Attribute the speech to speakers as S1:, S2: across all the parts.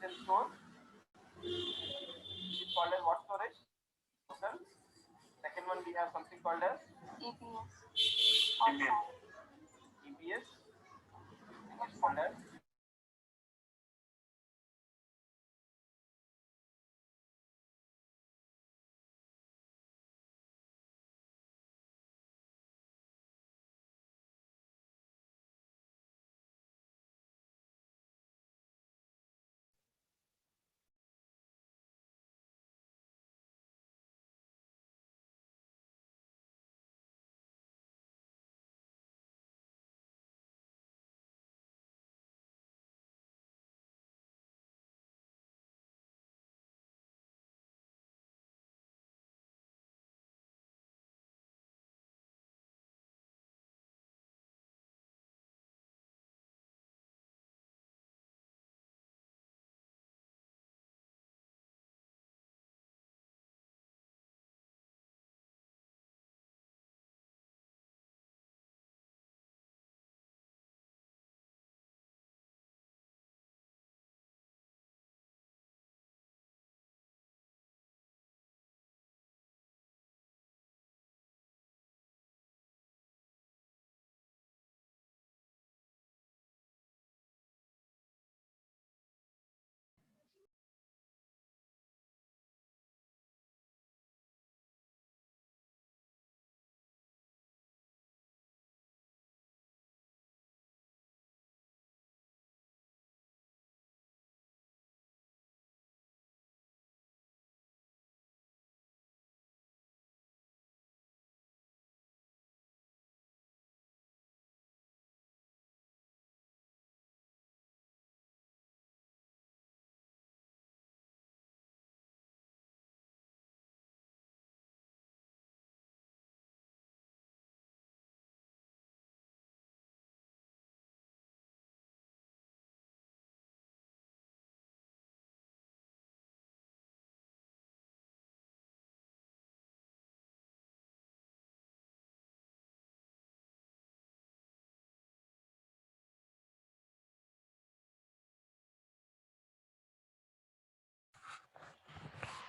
S1: can store is called as what storage? Total. Second one we have something called as
S2: EPS.
S1: EPS. It's called as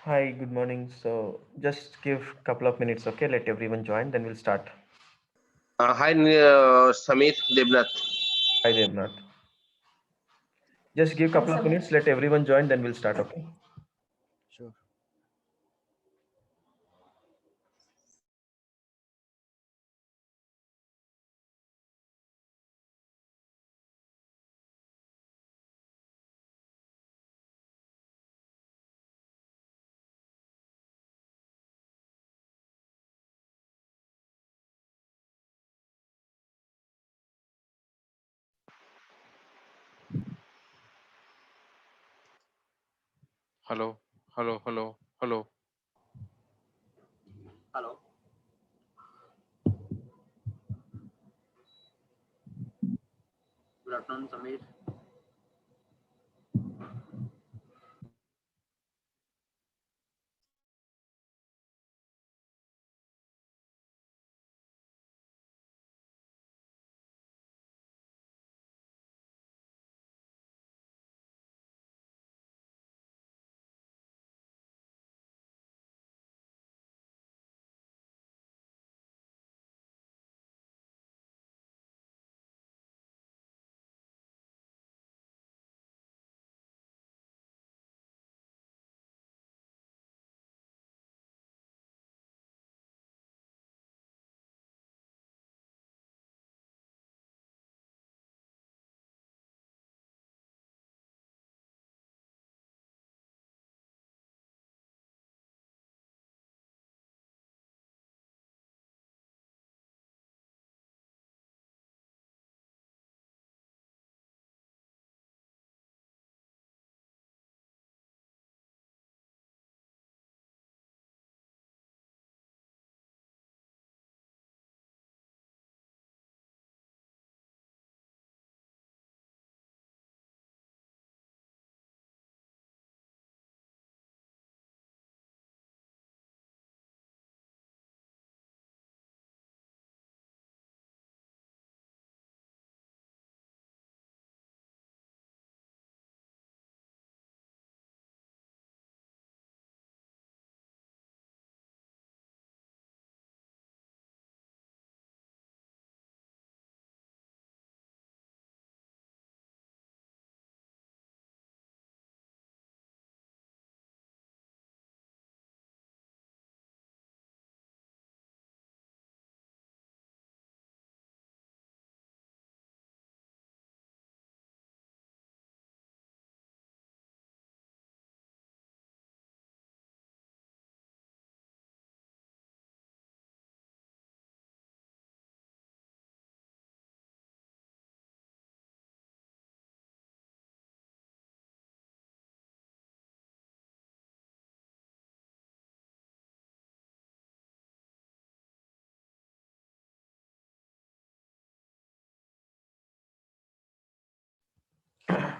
S3: Hi, good morning. So just give couple of minutes, okay? Let everyone join, then we'll start.
S2: Hi, Samir Debnath.
S3: Hi, Devnath. Just give couple of minutes, let everyone join, then we'll start, okay?
S4: Sure.
S5: Hello, hello, hello, hello.
S4: Hello. Good afternoon, Samir.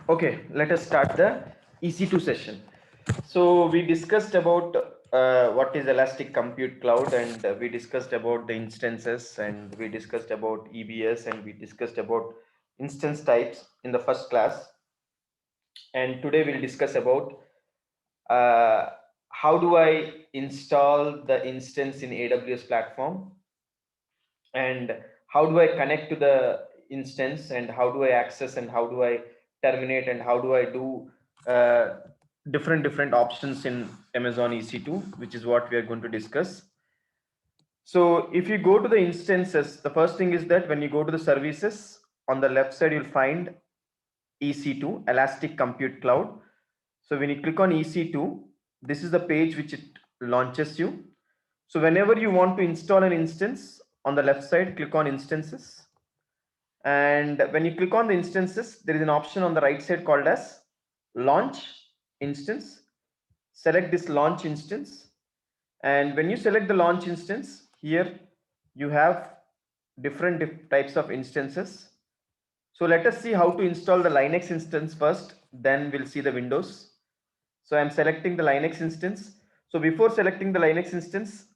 S3: Okay, let us start the EC2 session. So we discussed about what is Elastic Compute Cloud, and we discussed about the instances, and we discussed about EBS, and we discussed about instance types in the first class. And today we'll discuss about how do I install the instance in AWS platform, and how do I connect to the instance, and how do I access, and how do I terminate, and how do I do different options in Amazon EC2, which is what we are going to discuss. So if you go to the instances, the first thing is that when you go to the services, on the left side you'll find EC2, Elastic Compute Cloud. So when you click on EC2, this is the page which it launches you. So whenever you want to install an instance, on the left side, click on instances. And when you click on the instances, there is an option on the right side called as launch instance. Select this launch instance. And when you select the launch instance, here you have different types of instances. So let us see how to install the Linux instance first, then we'll see the Windows. So I'm selecting the Linux instance. So before selecting the Linux instance,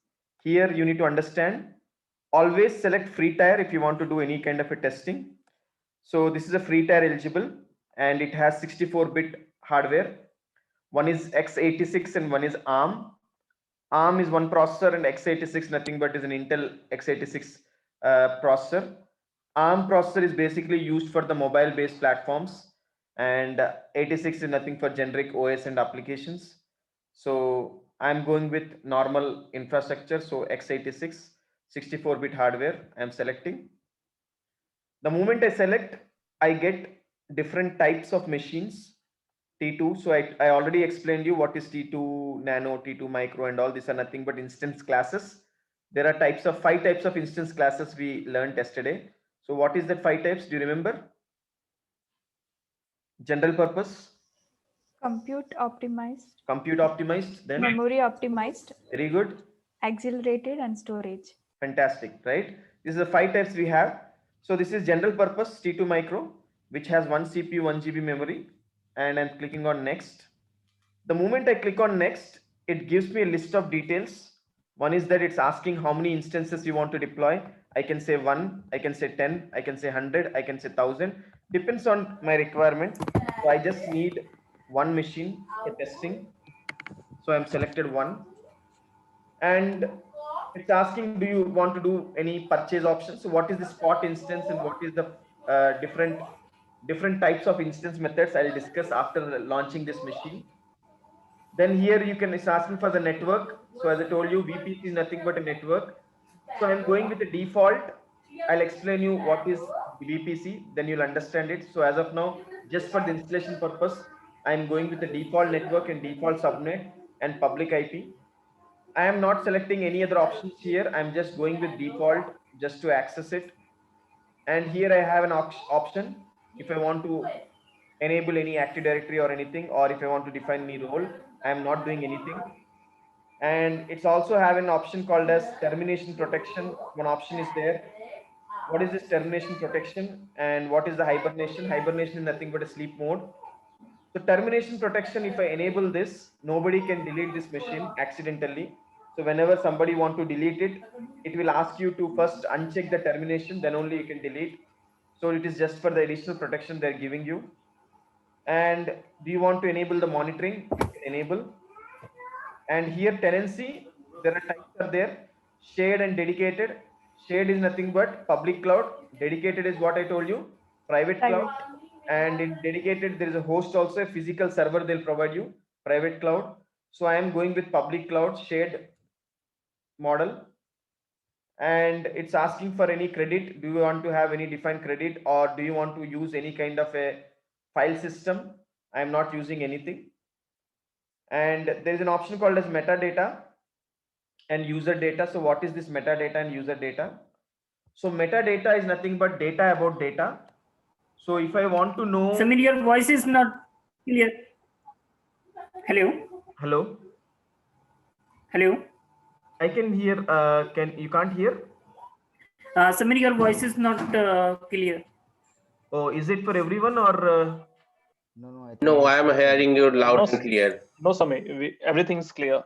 S3: here you need to understand, always select free tier if you want to do any kind of a testing. So this is a free tier eligible, and it has 64-bit hardware. One is x86 and one is ARM. ARM is one processor, and x86 nothing but is an Intel x86 processor. ARM processor is basically used for the mobile based platforms, and 86 is nothing for generic OS and applications. So I'm going with normal infrastructure. So x86 64-bit hardware I'm selecting. The moment I select, I get different types of machines. T2. So I already explained you what is T2 Nano, T2 Micro, and all these are nothing but instance classes. There are five types of instance classes we learned yesterday. So what is that 5 types? Do you remember? General purpose,
S6: Compute optimized,
S3: then
S6: memory optimized,
S3: very good,
S6: accelerated, and storage.
S3: fantastic, right? These are the 5 types we have. So this is general purpose T2 Micro, which has 1 CPU, 1 GB memory, and I'm clicking on next. The moment I click on next, it gives me a list of details. One is that it's asking how many instances you want to deploy. I can say 1, I can say 10, I can say 100, I can say 1000. Depends on my requirement. So I just need one machine for testing. So I'm selected 1. And it's asking, do you want to do any purchase options? So what is the spot instance, and what is the different types of instance methods I'll discuss after launching this machine. Then here you can, it's asking for the network. So as I told you, VPC is nothing but a network. So I'm going with the default. I'll explain you what is VPC, then you'll understand it. So as of now, just for the installation purpose, I'm going with the default network and default subnet and public IP. I am not selecting any other options here. I'm just going with default just to access it. And here I have an option. If I want to enable any Active Directory or anything, or if I want to define any role, I am not doing anything. And it's also have an option called as termination protection. One option is there. What is this termination protection, and what is the hibernation? Hibernation is nothing but a sleep mode. So termination protection, if I enable this, nobody can delete this machine accidentally. So whenever somebody want to delete it, it will ask you to first uncheck the termination, then only you can delete. So it is just for the additional protection they're giving you. And do you want to enable the monitoring? You can enable. And here tenancy, there are types are there, shared and dedicated. Shared is nothing but public cloud. Dedicated is what I told you, private cloud. And in dedicated, there is a host also, a physical server they'll provide you, private cloud. So I am going with public cloud shared model. And it's asking for any credit. Do you want to have any defined credit, or do you want to use any kind of a file system? I am not using anything. And there is an option called as metadata and user data. So what is this metadata and user data? So metadata is nothing but data about data. So if I want to know,
S7: Samir, your voice is not clear. Hello.
S3: Hello. I can hear. You can't hear?
S7: Samir, your voice is not clear.
S3: Oh, is it for everyone or
S4: No,
S2: No, I am hearing you loud and clear.
S8: No, Samir, everything's clear.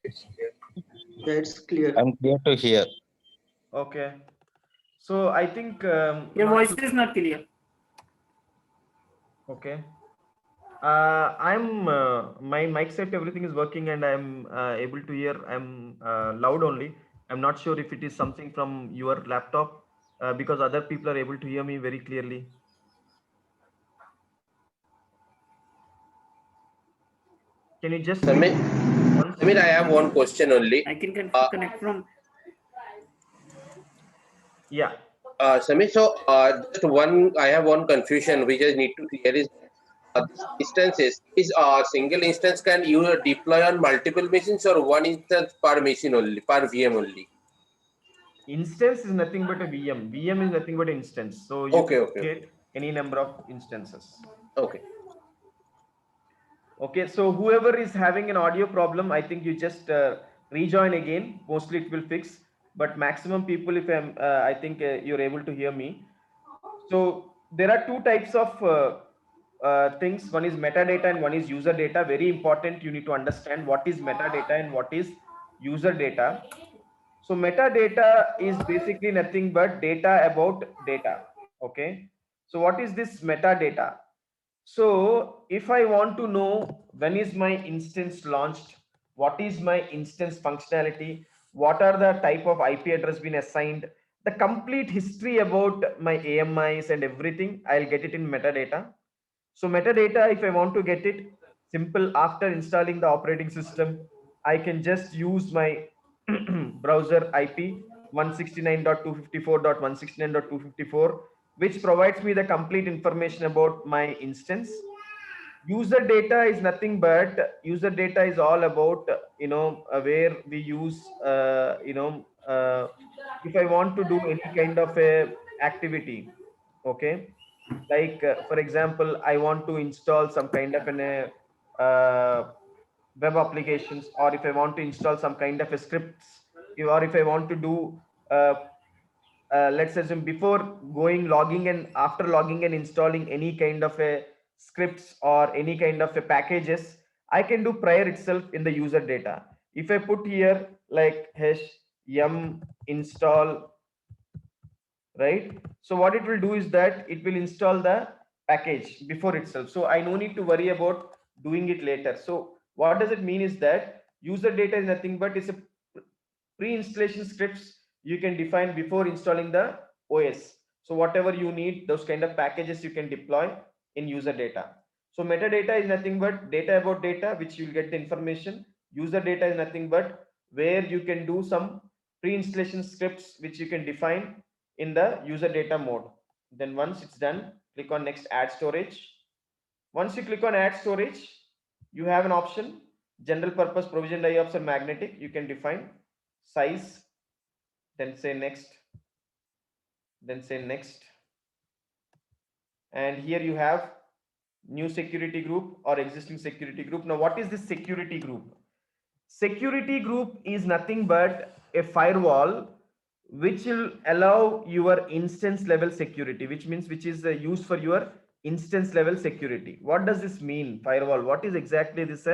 S9: Yeah, it's clear.
S10: I'm clear to hear.
S3: Okay. So I think
S7: Your voice is not clear.
S3: okay. I'm my mic set, everything is working, and I'm able to hear. I'm loud only. I'm not sure if it is something from your laptop because other people are able to hear me very clearly. Can you just
S2: Samir,
S3: once?
S2: Samir, I have one question only.
S7: I can connect from.
S3: Yeah.
S2: Samir, so just one, I have one confusion which I need to clear is this instances is a single instance can you deploy on multiple machines or one instance per machine only, per VM only?
S3: Instance is nothing but a VM. VM is nothing but instance. So you
S2: Okay,
S3: can
S2: okay,
S3: create any number of instances.
S2: okay.
S3: Okay, so whoever is having an audio problem, I think you just rejoin again. Mostly it will fix, but maximum people, if I think you're able to hear me. So there are two types of things. One is metadata and one is user data. Very important. You need to understand what is metadata and what is user data. So metadata is basically nothing but data about data. Okay. So what is this metadata? So if I want to know when is my instance launched, what is my instance functionality, what are the type of IP address been assigned, the complete history about my AMIs and everything, I'll get it in metadata. So metadata, if I want to get it, simple, after installing the operating system, I can just use my browser IP 169.254.169.254, which provides me the complete information about my instance. User data is nothing but user data is all about where we use if I want to do any kind of a activity, okay, like for example, I want to install some kind of an web applications, or if I want to install some kind of a scripts, or if I want to do let's assume before going logging and after logging and installing any kind of a scripts or any kind of a packages, I can do prior itself in the user data. If I put here like hash yum install, right, so what it will do is that it will install the package before itself, so I no need to worry about doing it later. So what does it mean is that user data is nothing but it's a pre-installation scripts you can define before installing the OS. So whatever you need, those kind of packages you can deploy in user data. So metadata is nothing but data about data, which you'll get the information. User data is nothing but where you can do some pre-installation scripts which you can define in the user data mode. Then once it's done, click on next, add storage. Once you click on add storage, you have an option, general purpose provisioned IOPS or magnetic. You can define size, then say next, then say next, and here you have new security group or existing security group. Now what is this security group? Security group is nothing but a firewall which will allow your instance level security, which means which is used for your instance level security. What does this mean, firewall? What is exactly this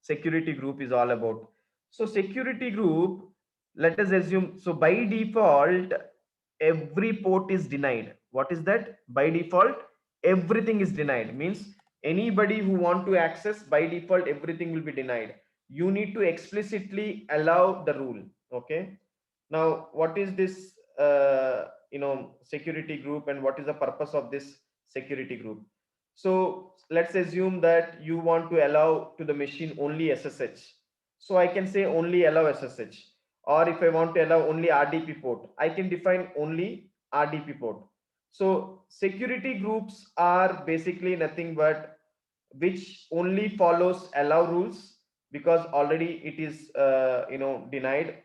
S3: security group is all about? So security group, let us assume, so by default every port is denied. What is that? By default everything is denied, means anybody who want to access, by default everything will be denied. You need to explicitly allow the rule. Okay, now what is this security group and what is the purpose of this security group? So let's assume that you want to allow to the machine only SSH, so I can say only allow SSH, or if I want to allow only RDP port, I can define only RDP port. So security groups are basically nothing but which only follows allow rules, because already it is denied.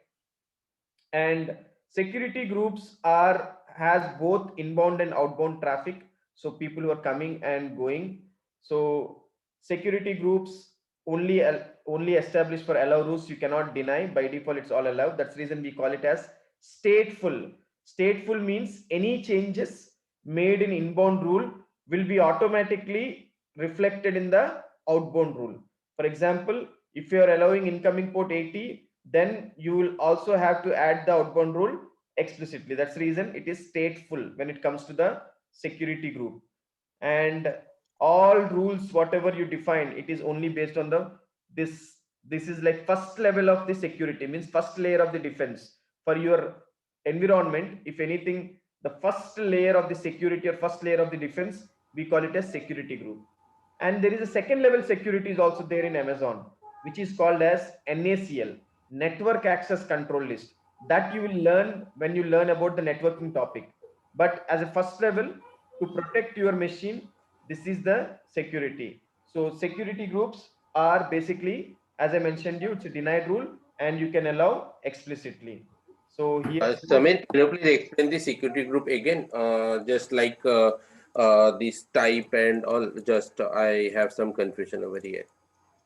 S3: And security groups are has both inbound and outbound traffic, so people who are coming and going. So security groups only established for allow rules, you cannot deny. By default it's all allowed. That's the reason we call it as stateful. Stateful means any changes made in inbound rule will be automatically reflected in the outbound rule. For example, if you are allowing incoming port 80, then you will also have to add the outbound rule explicitly. That's the reason it is stateful when it comes to the security group. And all rules, whatever you define, it is only based on the this is like first level of the security, means first layer of the defense for your environment. If anything, the first layer of the security or first layer of the defense, we call it as security group. And there is a second level security is also there in Amazon, which is called as NACL, network access control list, that you will learn when you learn about the networking topic. But as a first level, to protect your machine, this is the security. So security groups are basically, as I mentioned you, it's a denied rule and you can allow explicitly. So here
S2: Samir, can you please explain the security group again? Just like this type and all. Just I have some confusion over here.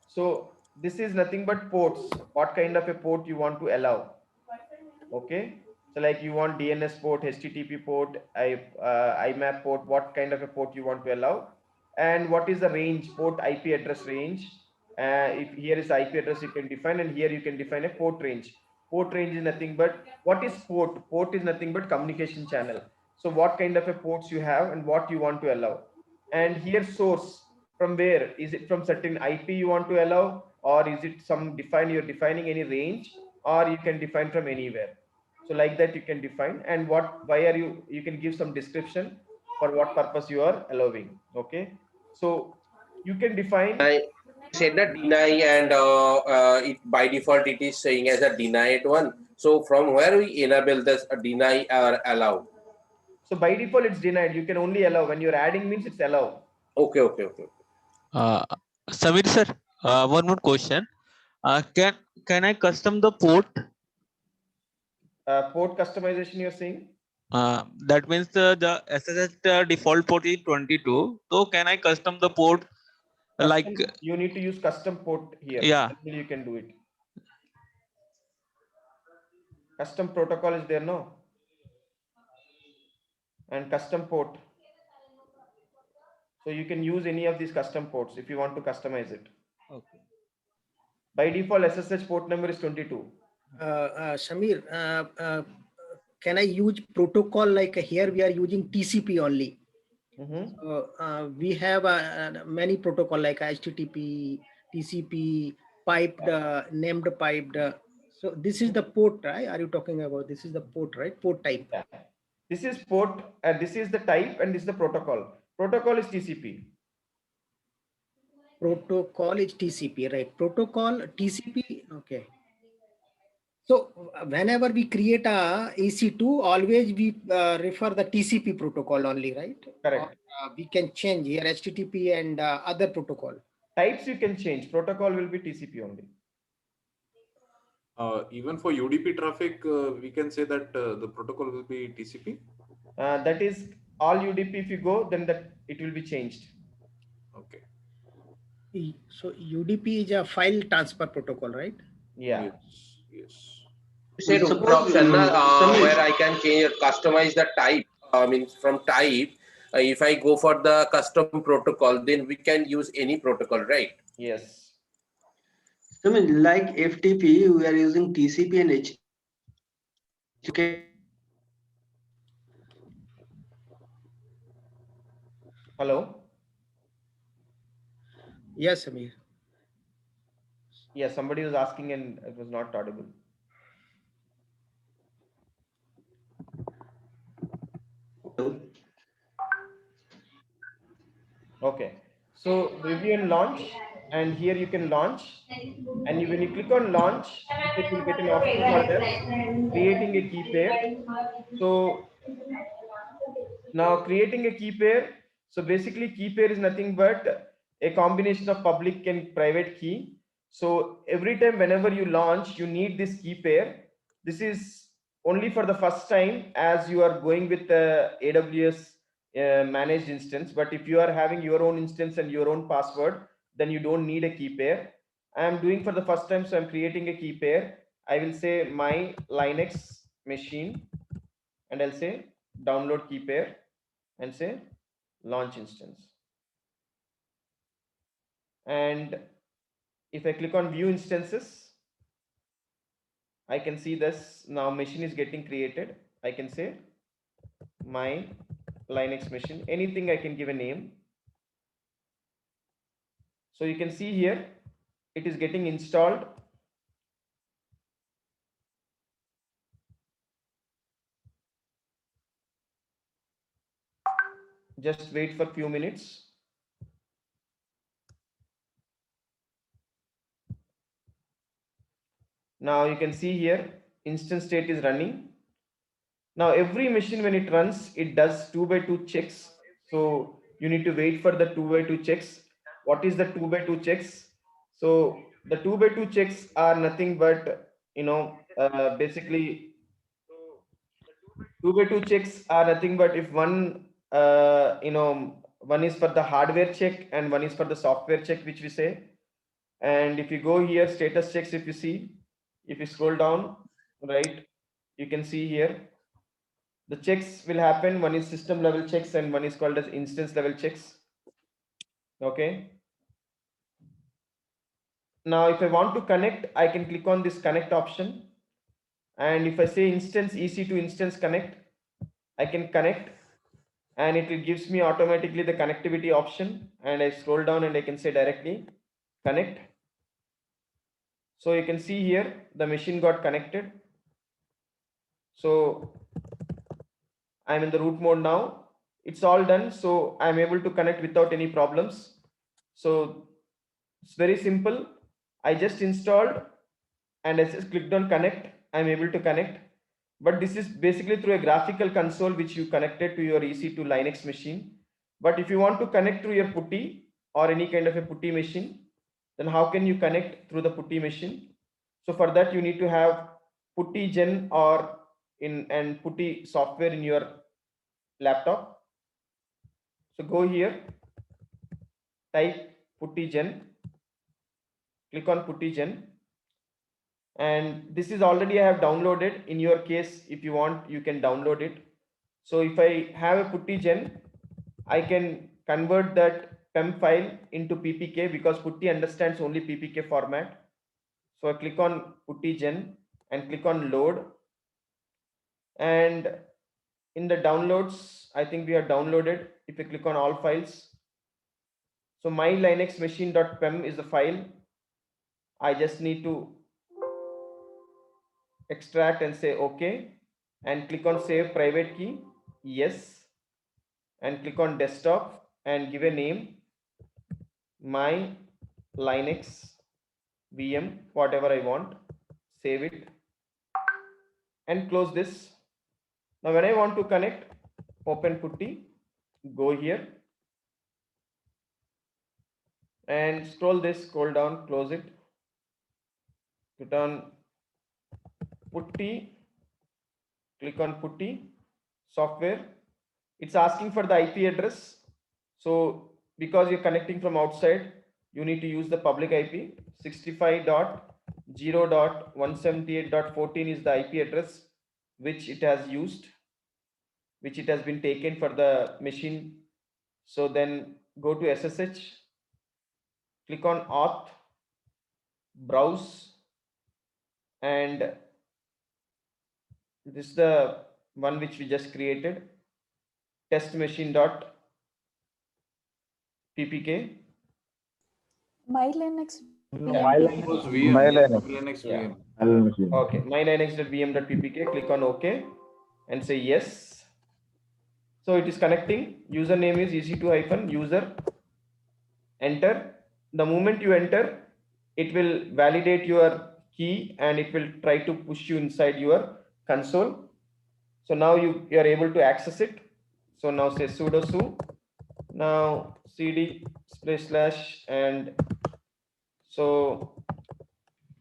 S3: So this is nothing but ports. What kind of a port you want to allow? Okay. So like you want DNS port, HTTP port, IMAP port, what kind of a port you want to allow, and what is the range, port IP address range. If here is IP address you can define, and here you can define a port range. Port range is nothing but, what is port? Port is nothing but communication channel. So what kind of a ports you have and what you want to allow. And here source, from where is it? From certain IP you want to allow, or is it some you're defining any range, or you can define from anywhere. So like that you can define, and why are you can give some description for what purpose you are allowing. Okay, so you can define.
S2: I said that deny, and it by default it is saying as a denied one. So from where we enable this deny or allow?
S3: So by default it's denied. You can only allow. When you're adding means it's allow.
S2: Okay, okay, okay.
S9: Samir sir, one more question. Can I custom the port?
S3: Port customization you're saying?
S9: That means the SSH default port is 22. So can I custom the port? Like
S3: you need to use custom port here.
S9: Yeah.
S3: You can do it. Custom protocol is there, no? And custom port. So you can use any of these custom ports if you want to customize it.
S9: Okay.
S3: By default, SSH port number is 22.
S10: Samir, can I use protocol like here we are using TCP only? So, we have many protocol like HTTP, TCP, piped, named piped. So this is the port, right? Are you talking about? This is the port, right? Port type.
S3: Yeah. This is port, this is the type, and this is the protocol. Protocol is TCP.
S10: Protocol is TCP, right? Protocol TCP. Okay. So whenever we create a EC2, always we refer the TCP protocol only, right?
S3: Correct.
S10: Or, we can change here HTTP and other protocol.
S3: Types you can change. Protocol will be TCP only.
S11: Even for UDP traffic, we can say that the protocol will be TCP.
S3: That is all UDP. If you go, then that it will be changed.
S11: Okay.
S10: So UDP is a file transfer protocol, right?
S3: Yeah.
S11: Yes.
S2: You said another option where I can change, customize the type. Means from type, if I go for the custom protocol, then we can use any protocol, right?
S3: Yes.
S4: So, I mean, like FTP, we are using TCP and HTTP.
S3: Hello?
S10: Yes, Samir.
S3: Yeah, somebody was asking and it was not audible. Okay. So review and launch, and here you can launch, and when you click on launch, it will get an option called as creating a key pair. So now creating a key pair. So basically key pair is nothing but a combination of public and private key. So every time whenever you launch, you need this key pair. This is only for the first time as you are going with the AWS managed instance. But if you are having your own instance and your own password, then you don't need a key pair. I am doing for the first time, so I'm creating a key pair. I will say my Linux machine, and I'll say download key pair, and say launch instance. And if I click on view instances, I can see this now machine is getting created. I can say my Linux machine, anything I can give a name. So you can see here, it is getting installed. Just wait for a few minutes. Now you can see here, instance state is running. Now every machine when it runs, it does 2x2 checks. So you need to wait for the 2x2 checks. What is the 2x2 checks? So the 2x2 checks are nothing but, basically 2x2 checks are nothing but if one, one is for the hardware check and one is for the software check, which we say. And if you go here, status checks, if you see, if you scroll down, right, you can see here, the checks will happen. One is system level checks and one is called as instance level checks. Okay. Now, if I want to connect, I can click on this connect option. And if I say instance EC to instance connect, I can connect and it will gives me automatically the connectivity option. And I scroll down and I can say directly connect. So you can see here, the machine got connected. So I'm in the root mode now. It's all done. So I'm able to connect without any problems. So it's very simple. I just installed and I just clicked on connect. I'm able to connect. But this is basically through a graphical console which you connected to your EC2 Linux machine. But if you want to connect through your PuTTY or any kind of a PuTTY machine, then how can you connect through the PuTTY machine? So for that you need to have PuTTY Gen or and PuTTY software in your laptop. So go here, type PuTTY Gen, click on PuTTY Gen, and this is already I have downloaded. In your case, if you want, you can download it. So if I have a PuTTY Gen, I can convert that PEM file into PPK because PuTTY understands only PPK format. So I click on PuTTY Gen and click on load. And in the downloads, I think we are downloaded. If I click on all files, so my Linux machine.pem is the file. I just need to extract and say OK and click on save private key. Yes. And click on desktop and give a name, my Linux VM, whatever I want. Save it and close this. Now when I want to connect, open PuTTY, go here and scroll down, close it. Click on PuTTY, click on PuTTY software. It's asking for the IP address. So because you're connecting from outside, you need to use the public IP. 65.0.178.14 is the IP address which it has used, which it has been taken for the machine. So then go to SSH, click on auth, browse, and this is the one which we just created, testmachine.ppk.
S6: My Linux.
S11: Linux VM.
S3: Okay, mylinux.vm.ppk, click on OK and say yes. So it is connecting. Username is ec2-user. Enter. The moment you enter, it will validate your key and it will try to push you inside your console. So now you are able to access it. So now say sudo su. Now cd / and so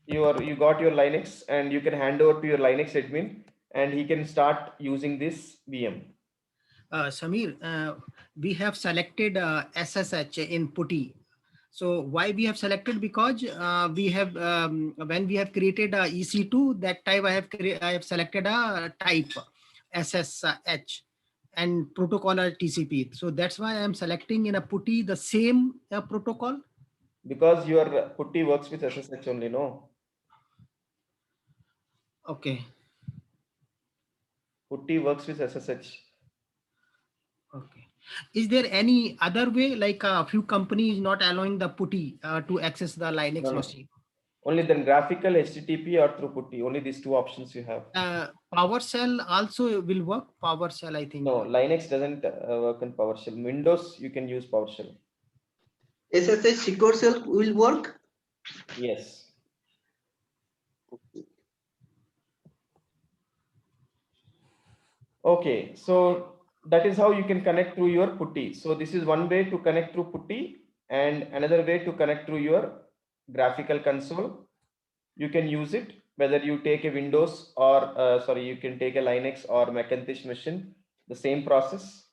S3: you got your Linux and you can hand over to your Linux admin and he can start using this VM.
S10: Samir, we have selected SSH in PuTTY. So why we have selected? Because we have when we have created EC2, that time I have selected a type SSH and protocol or TCP. So that's why I am selecting in a PuTTY the same protocol.
S3: because your putty works with SSH only, no?
S10: Okay.
S3: Putty works with SSH.
S10: Okay. Is there any other way, like a few companies not allowing the putty to access the Linux
S3: No, no.
S10: machine?
S3: Only then graphical, HTTP or through putty. Only these two options you have.
S10: PowerShell also will work. PowerShell, I think.
S3: No, Linux doesn't work on PowerShell. Windows, you can use PowerShell.
S4: SSH secure shell will work?
S3: Yes. Okay, so that is how you can connect through your putty. So this is one way to connect through putty, and another way to connect through your graphical console. You can use it whether you take a Windows or you can take a Linux or Macintosh machine, the same process.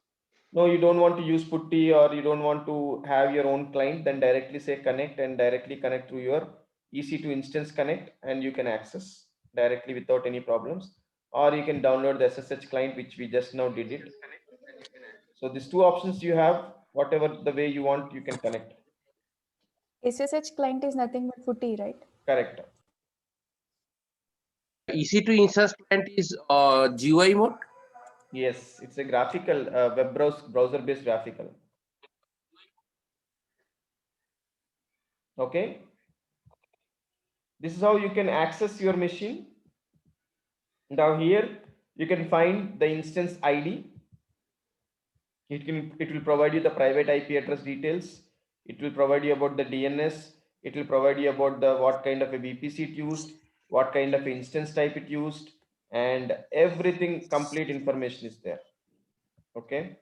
S3: No, you don't want to use putty or you don't want to have your own client, then directly say connect and directly connect through your EC2 instance connect, and you can access directly without any problems. Or you can download the SSH client, which we just now did it. So these two options you have, whatever the way you want, you can connect.
S6: SSH client is nothing but putty, right?
S3: Correct.
S2: EC2 instance client is GUI mode.
S3: Yes, it's a graphical web browser based graphical. Okay. This is how you can access your machine. Now here you can find the instance ID. It will provide you the private IP address details. It will provide you about the DNS. It will provide you about the what kind of a VPC it used, what kind of instance type it used, and everything, complete information is there. Okay.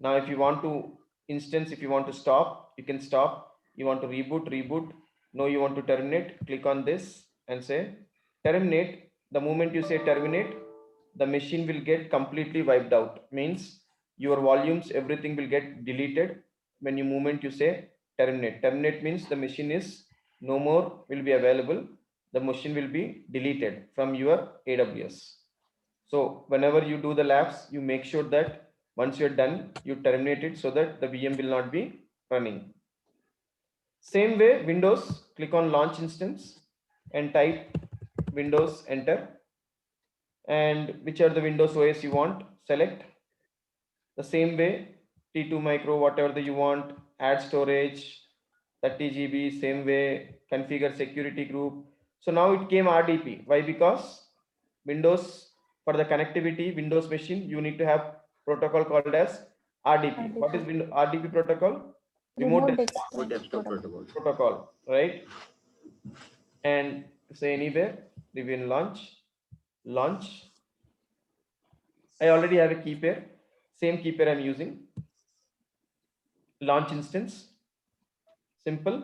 S3: Now if you want to if you want to stop, you can stop. You want to reboot. No, you want to terminate, click on this and say terminate. The moment you say terminate, the machine will get completely wiped out. Means your volumes, everything will get deleted. When you say terminate. Terminate means the machine is no more will be available. The machine will be deleted from your AWS. So whenever you do the labs, you make sure that once you're done, you terminate it so that the VM will not be running. Same way, Windows, click on launch instance and type Windows, enter. And which are the Windows OS you want, select. The same way, T2 micro, whatever you want, add storage, 30 GB, same way, configure security group. So now it came RDP. Why? Because Windows, for the connectivity, Windows machine, you need to have protocol called as RDP. What is RDP protocol? Remote desktop protocol, right? And say anywhere, Debian launch. I already have a key pair, same key pair I'm using. Launch instance, simple,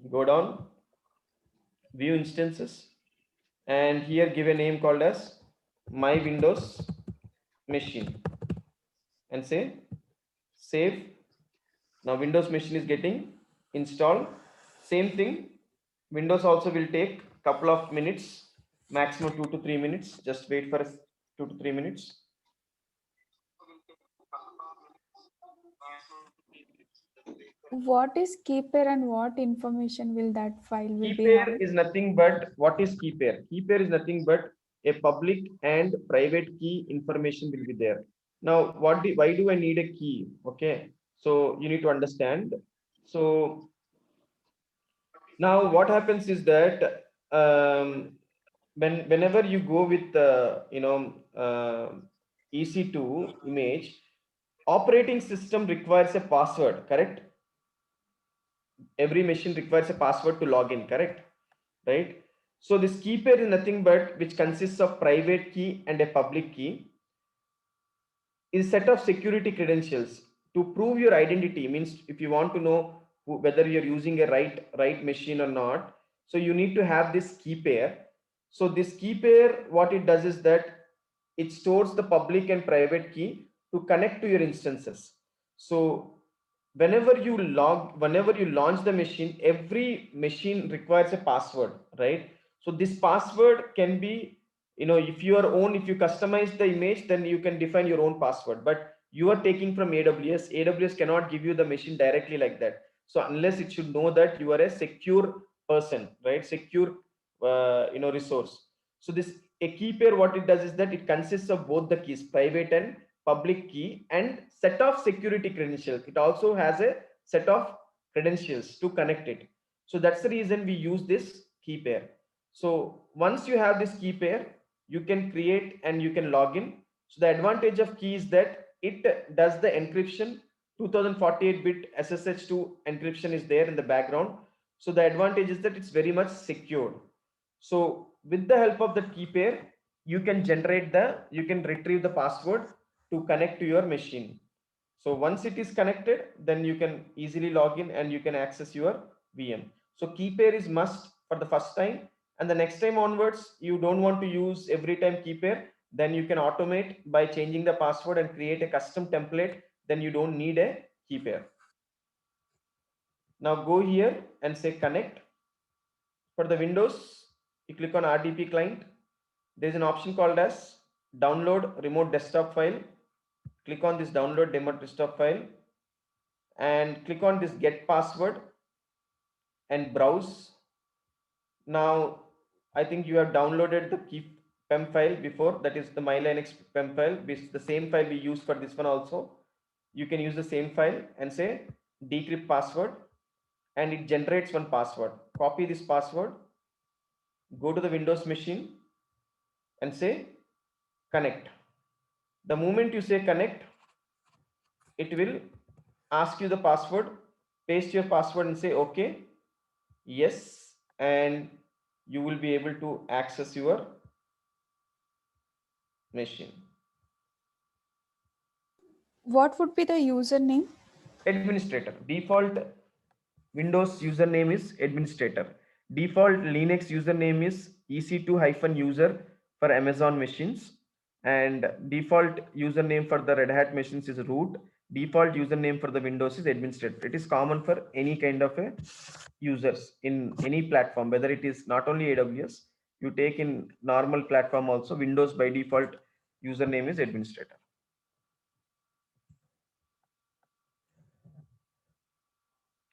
S3: go down, view instances, and here give a name called as my Windows machine and say save. Now Windows machine is getting installed. Same thing, Windows also will take couple of minutes, maximum 2 to 3 minutes. Just wait for 2 to 3 minutes.
S6: What is key pair and what information will that file will
S3: Key
S6: be
S3: pair
S6: having?
S3: is nothing but, what is key pair? Key pair is nothing but a public and private key information will be there. Now, why do I need a key? Okay, so you need to understand. So now what happens is that whenever you go with EC2 image, operating system requires a password, correct? Every machine requires a password to log in, correct? Right? So this key pair is nothing but which consists of private key and a public key, is set of security credentials to prove your identity. Means if you want to know whether you're using a right machine or not, so you need to have this key pair. So this key pair, what it does is that it stores the public and private key to connect to your instances. So whenever you launch the machine, every machine requires a password, right? So this password can be, if you customize the image, then you can define your own password, but you are taking from AWS cannot give you the machine directly like that. So unless it should know that you are a secure person, right? Secure, resource. So this a key pair, what it does is that it consists of both the keys, private and public key, and set of security credentials. It also has a set of credentials to connect it. So that's the reason we use this key pair. So once you have this key pair, you can create and you can log in. So the advantage of key is that it does the encryption. 2048-bit SSH2 encryption is there in the background. So the advantage is that it's very much secured. So with the help of the key pair, you can retrieve the password to connect to your machine. So once it is connected, then you can easily log in and you can access your VM. So key pair is must for the first time, and the next time onwards, you don't want to use every time key pair, then you can automate by changing the password and create a custom template. Then you don't need a key pair. Now go here and say connect. For the Windows, you click on RDP client. There's an option called as download remote desktop file. Click on this download demo desktop file and click on this get password and browse. Now I think you have downloaded the key PEM file before, that is the MyLinux PEM file, which is the same file we use for this one also. You can use the same file and say decrypt password, and it generates one password. Copy this password, go to the Windows machine and say connect. The moment you say connect, it will ask you the password. Paste your password and say okay, yes, and you will be able to access your machine.
S6: What would be the username?
S3: Administrator. Default Windows username is administrator. Default Linux username is ec2-user for Amazon machines, and default username for the Red Hat machines is root. Default username for the Windows is administrator. It is common for any kind of a users in any platform, whether it is not only AWS, you take in normal platform also. Windows by default username is administrator.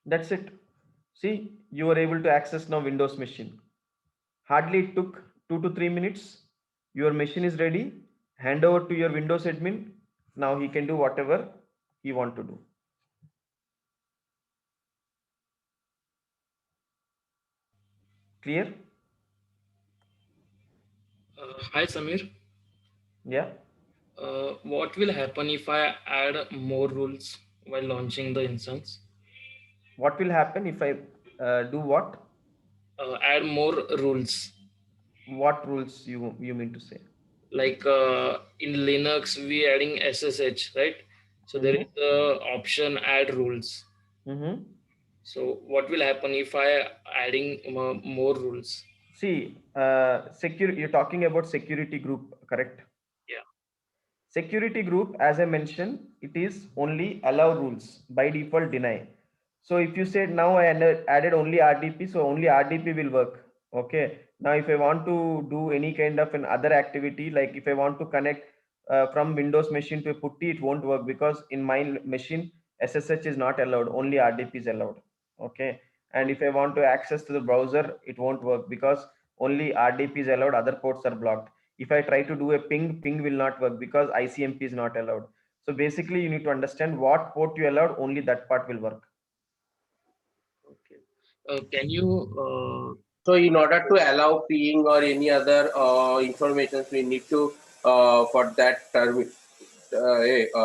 S3: That's it. See, you are able to access now Windows machine. Hardly it took 2 to 3 minutes. Your machine is ready. Hand over to your Windows admin. Now he can do whatever he want to do. Clear?
S12: Hi Samir.
S3: Yeah.
S12: What will happen if I add more rules while launching the instance?
S3: What will happen if I do what?
S12: Add more rules.
S3: What rules you mean to say?
S12: Like in Linux, we adding SSH, right? So there is the option add rules. So what will happen if I adding more rules?
S3: See, you're talking about security group, correct?
S12: Yeah.
S3: Security group, as I mentioned, it is only allow rules, by default deny. So if you said now I added only RDP, so only RDP will work. Okay. Now if I want to do any kind of an other activity, like if I want to connect from Windows machine to a putty, it won't work because in my machine SSH is not allowed, only RDP is allowed. Okay. And if I want to access to the browser, it won't work because only RDP is allowed, other ports are blocked. If I try to do a ping will not work because ICMP is not allowed. So basically you need to understand what port you allowed, only that part will work.
S12: Okay. Can you?
S2: So in order to allow ping or any other information, we need to for that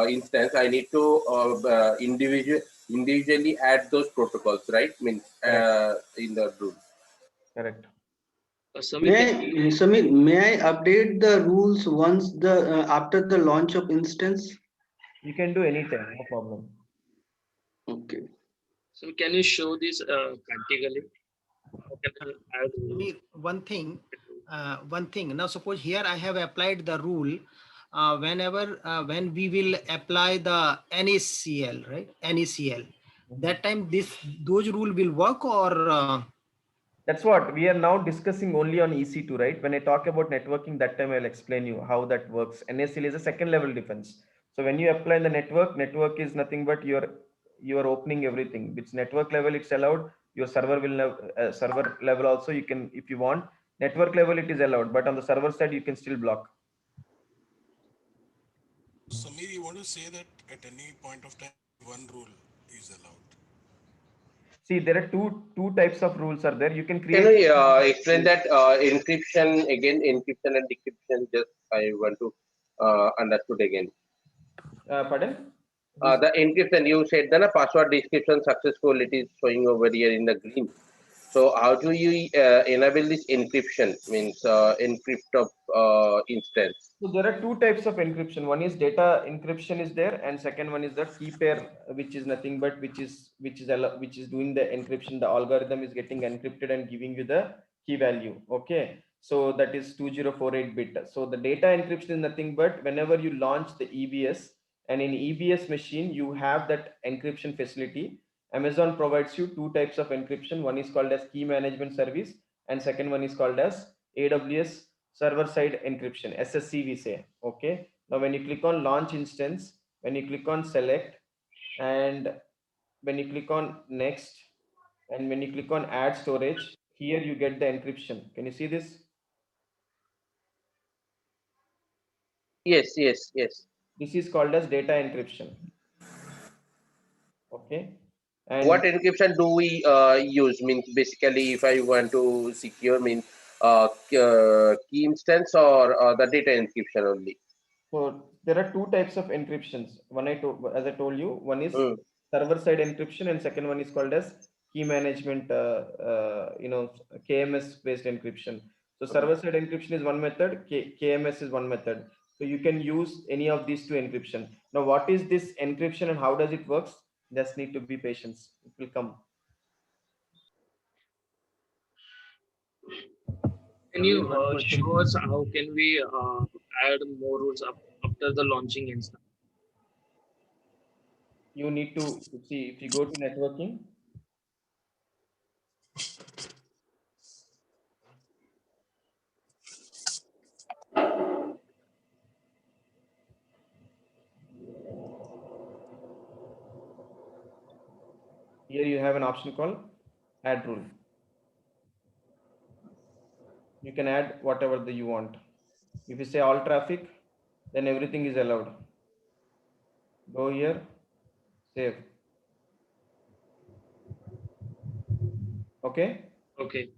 S2: instance, I need to individually add those protocols, right? Means in the rules.
S3: Correct.
S4: Samir, may I update the rules once the after the launch of instance?
S3: You can do anytime, no problem.
S4: Okay.
S12: So can you show this practically?
S10: One thing. Now suppose here I have applied the rule. When we will apply the NACL, right? NACL. That time those rule will work or?
S3: That's what we are now discussing only on EC2, right? When I talk about networking, that time I'll explain you how that works. NACL is a second level defense. So when you apply in the network is nothing but your you are opening everything. It's network level, it's allowed. Your server will server level also, you can, if you want. Network level it is allowed, but on the server side you can still block.
S13: Samir, you want to say that at any point of time, one rule is allowed?
S3: See, there are two types of rules are there. You can create.
S2: Can I explain that encryption again? Encryption and decryption. Just I want to understood again.
S3: Pardon?
S2: The encryption you said then a password description successful. It is showing over here in the green. So how do you enable this encryption? Means encrypt of instance.
S3: So there are two types of encryption. One is data encryption is there, and second one is the key pair, which is nothing but which is doing the encryption. The algorithm is getting encrypted and giving you the key value. Okay, so that is 2048 bit. So the data encryption is nothing but whenever you launch the EBS, and in EBS machine you have that encryption facility. Amazon provides you two types of encryption. One is called as key management service, and second one is called as AWS server side encryption, SSC we say. Okay, now when you click on launch instance, when you click on select, and when you click on next, and when you click on add storage, here you get the encryption. Can you see this?
S2: Yes, yes, yes.
S3: This is called as data encryption. Okay. And
S2: what encryption do we use? Means basically, if I want to secure, means key instance or the data encryption only.
S3: So there are two types of encryptions. One as I told you, one is server side encryption, and second one is called as key management, KMS based encryption. So server side encryption is one method, KMS is one method. So you can use any of these two encryption. Now, what is this encryption and how does it works? Just need to be patient. It will come.
S12: Can you show us how can we add more rules after the launching instance?
S3: You need to see, if you go to networking, here you have an option called add rule. You can add whatever you want. If you say all traffic, then everything is allowed. Go here, save. Okay.
S12: Okay.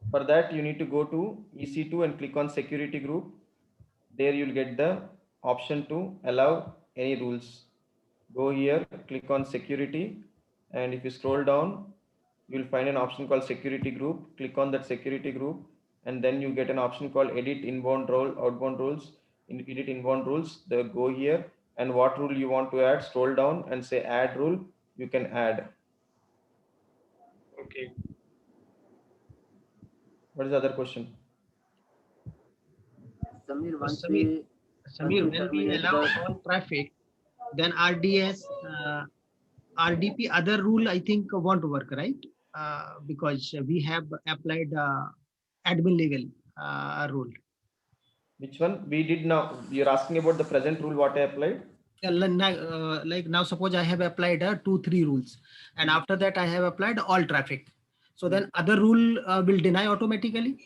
S3: For that, you need to go to EC2 and click on security group. There you'll get the option to allow any rules. Go here, click on security, and if you scroll down, you'll find an option called security group. Click on that security group, and then you get an option called edit inbound role, outbound rules. Edit inbound rules. Go here, and what rule you want to add, scroll down and say add rule. You can add.
S12: Okay.
S3: What is the other question?
S10: Samir, when we allow all traffic, then RDS, RDP other rule I think won't work, right? Because we have applied admin level rule.
S3: Which one? We did now. You're asking about the present rule, what I applied?
S10: Like now, suppose I have applied 2-3 rules, and after that I have applied all traffic. So then other rule will deny automatically,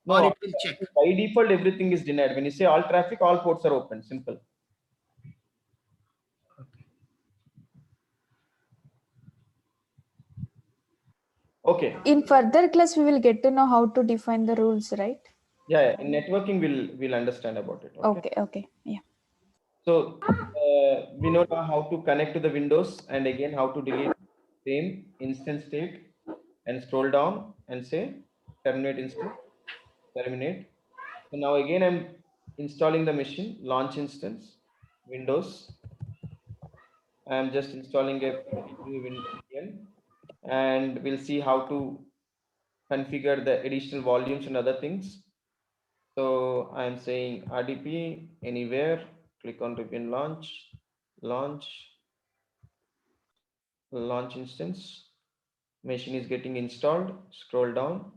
S10: or it will check?
S3: By default, everything is denied. When you say all traffic, all ports are open. Simple. Okay.
S6: In further class, we will get to know how to define the rules, right?
S3: Yeah. In networking, we'll understand about it.
S6: Okay. Yeah.
S3: So we know now how to connect to the Windows, and again how to delete same instance state, and scroll down and say terminate instance, terminate. So now again I'm installing the machine, launch instance, Windows. I'm just installing a VPN, and we'll see how to configure the additional volumes and other things. So I'm saying RDP anywhere, click on VPN launch instance. Machine is getting installed. Scroll down,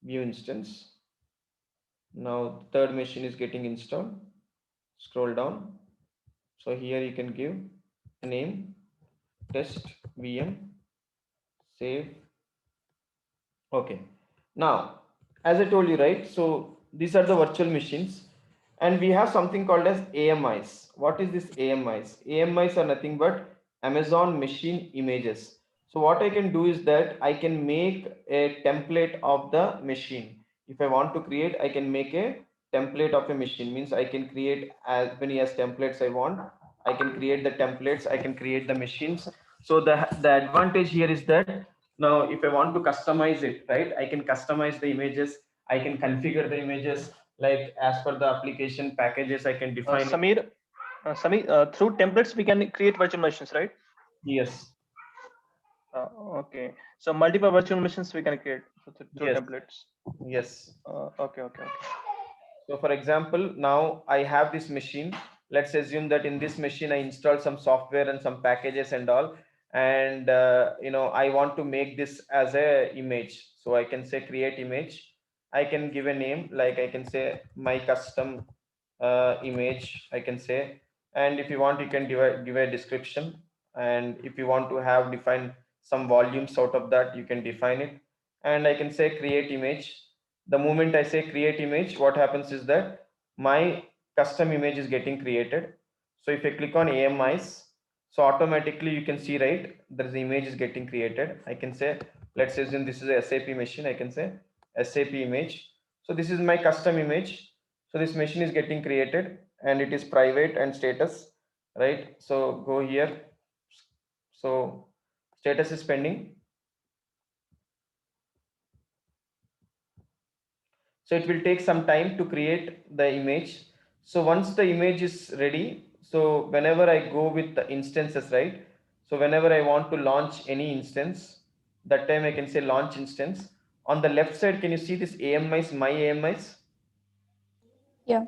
S3: view instance. Now third machine is getting installed. Scroll down, So here you can give a name, test VM, save. Okay. Now, as I told you, right? So these are the virtual machines, and we have something called as AMIs. What is this AMIs? AMIs are nothing but Amazon Machine Images. So what I can do is that I can make a template of the machine. If I want to create, I can make a template of a machine. Means I can create as many as templates I want. I can create the templates. I can create the machines. So the advantage here is that now if I want to customize it, right, I can customize the images. I can configure the images like as per the application packages. I can define it.
S8: Samir, through templates we can create virtual machines, right?
S3: Yes.
S8: Okay. So multiple virtual machines we can create through
S3: Yes.
S8: templates.
S3: Yes.
S8: Okay.
S3: So for example, now I have this machine. Let's assume that in this machine I install some software and some packages and all, and I want to make this as a image. So I can say create image. I can give a name, like I can say my custom image, I can say. And if you want, you can give a description. And if you want to have define some volumes out of that, you can define it. And I can say create image. The moment I say create image, what happens is that my custom image is getting created. So if I click on AMIs, so automatically you can see, right, there is the image is getting created. I can say, let's assume this is a SAP machine. I can say SAP image. So this is my custom image. So this machine is getting created and it is private and status, right? So go here. So status is pending. So it will take some time to create the image. So once the image is ready, so whenever I go with the instances, right? So whenever I want to launch any instance, that time I can say launch instance. On the left side, can you see this AMIs, my AMIs?
S6: Yeah.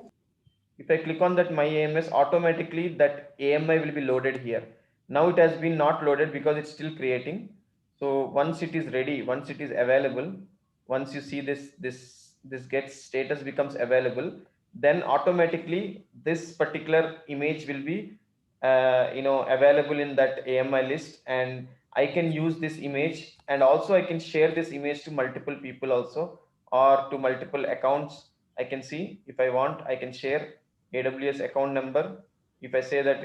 S3: If I click on that my AMS, automatically that AMI will be loaded here. Now it has been not loaded because it's still creating. So once it is ready, once it is available, once you see this gets status becomes available, then automatically this particular image will be available in that AMI list, and I can use this image, and also I can share this image to multiple people also, or to multiple accounts. I can see if I want, I can share AWS account number. If I say that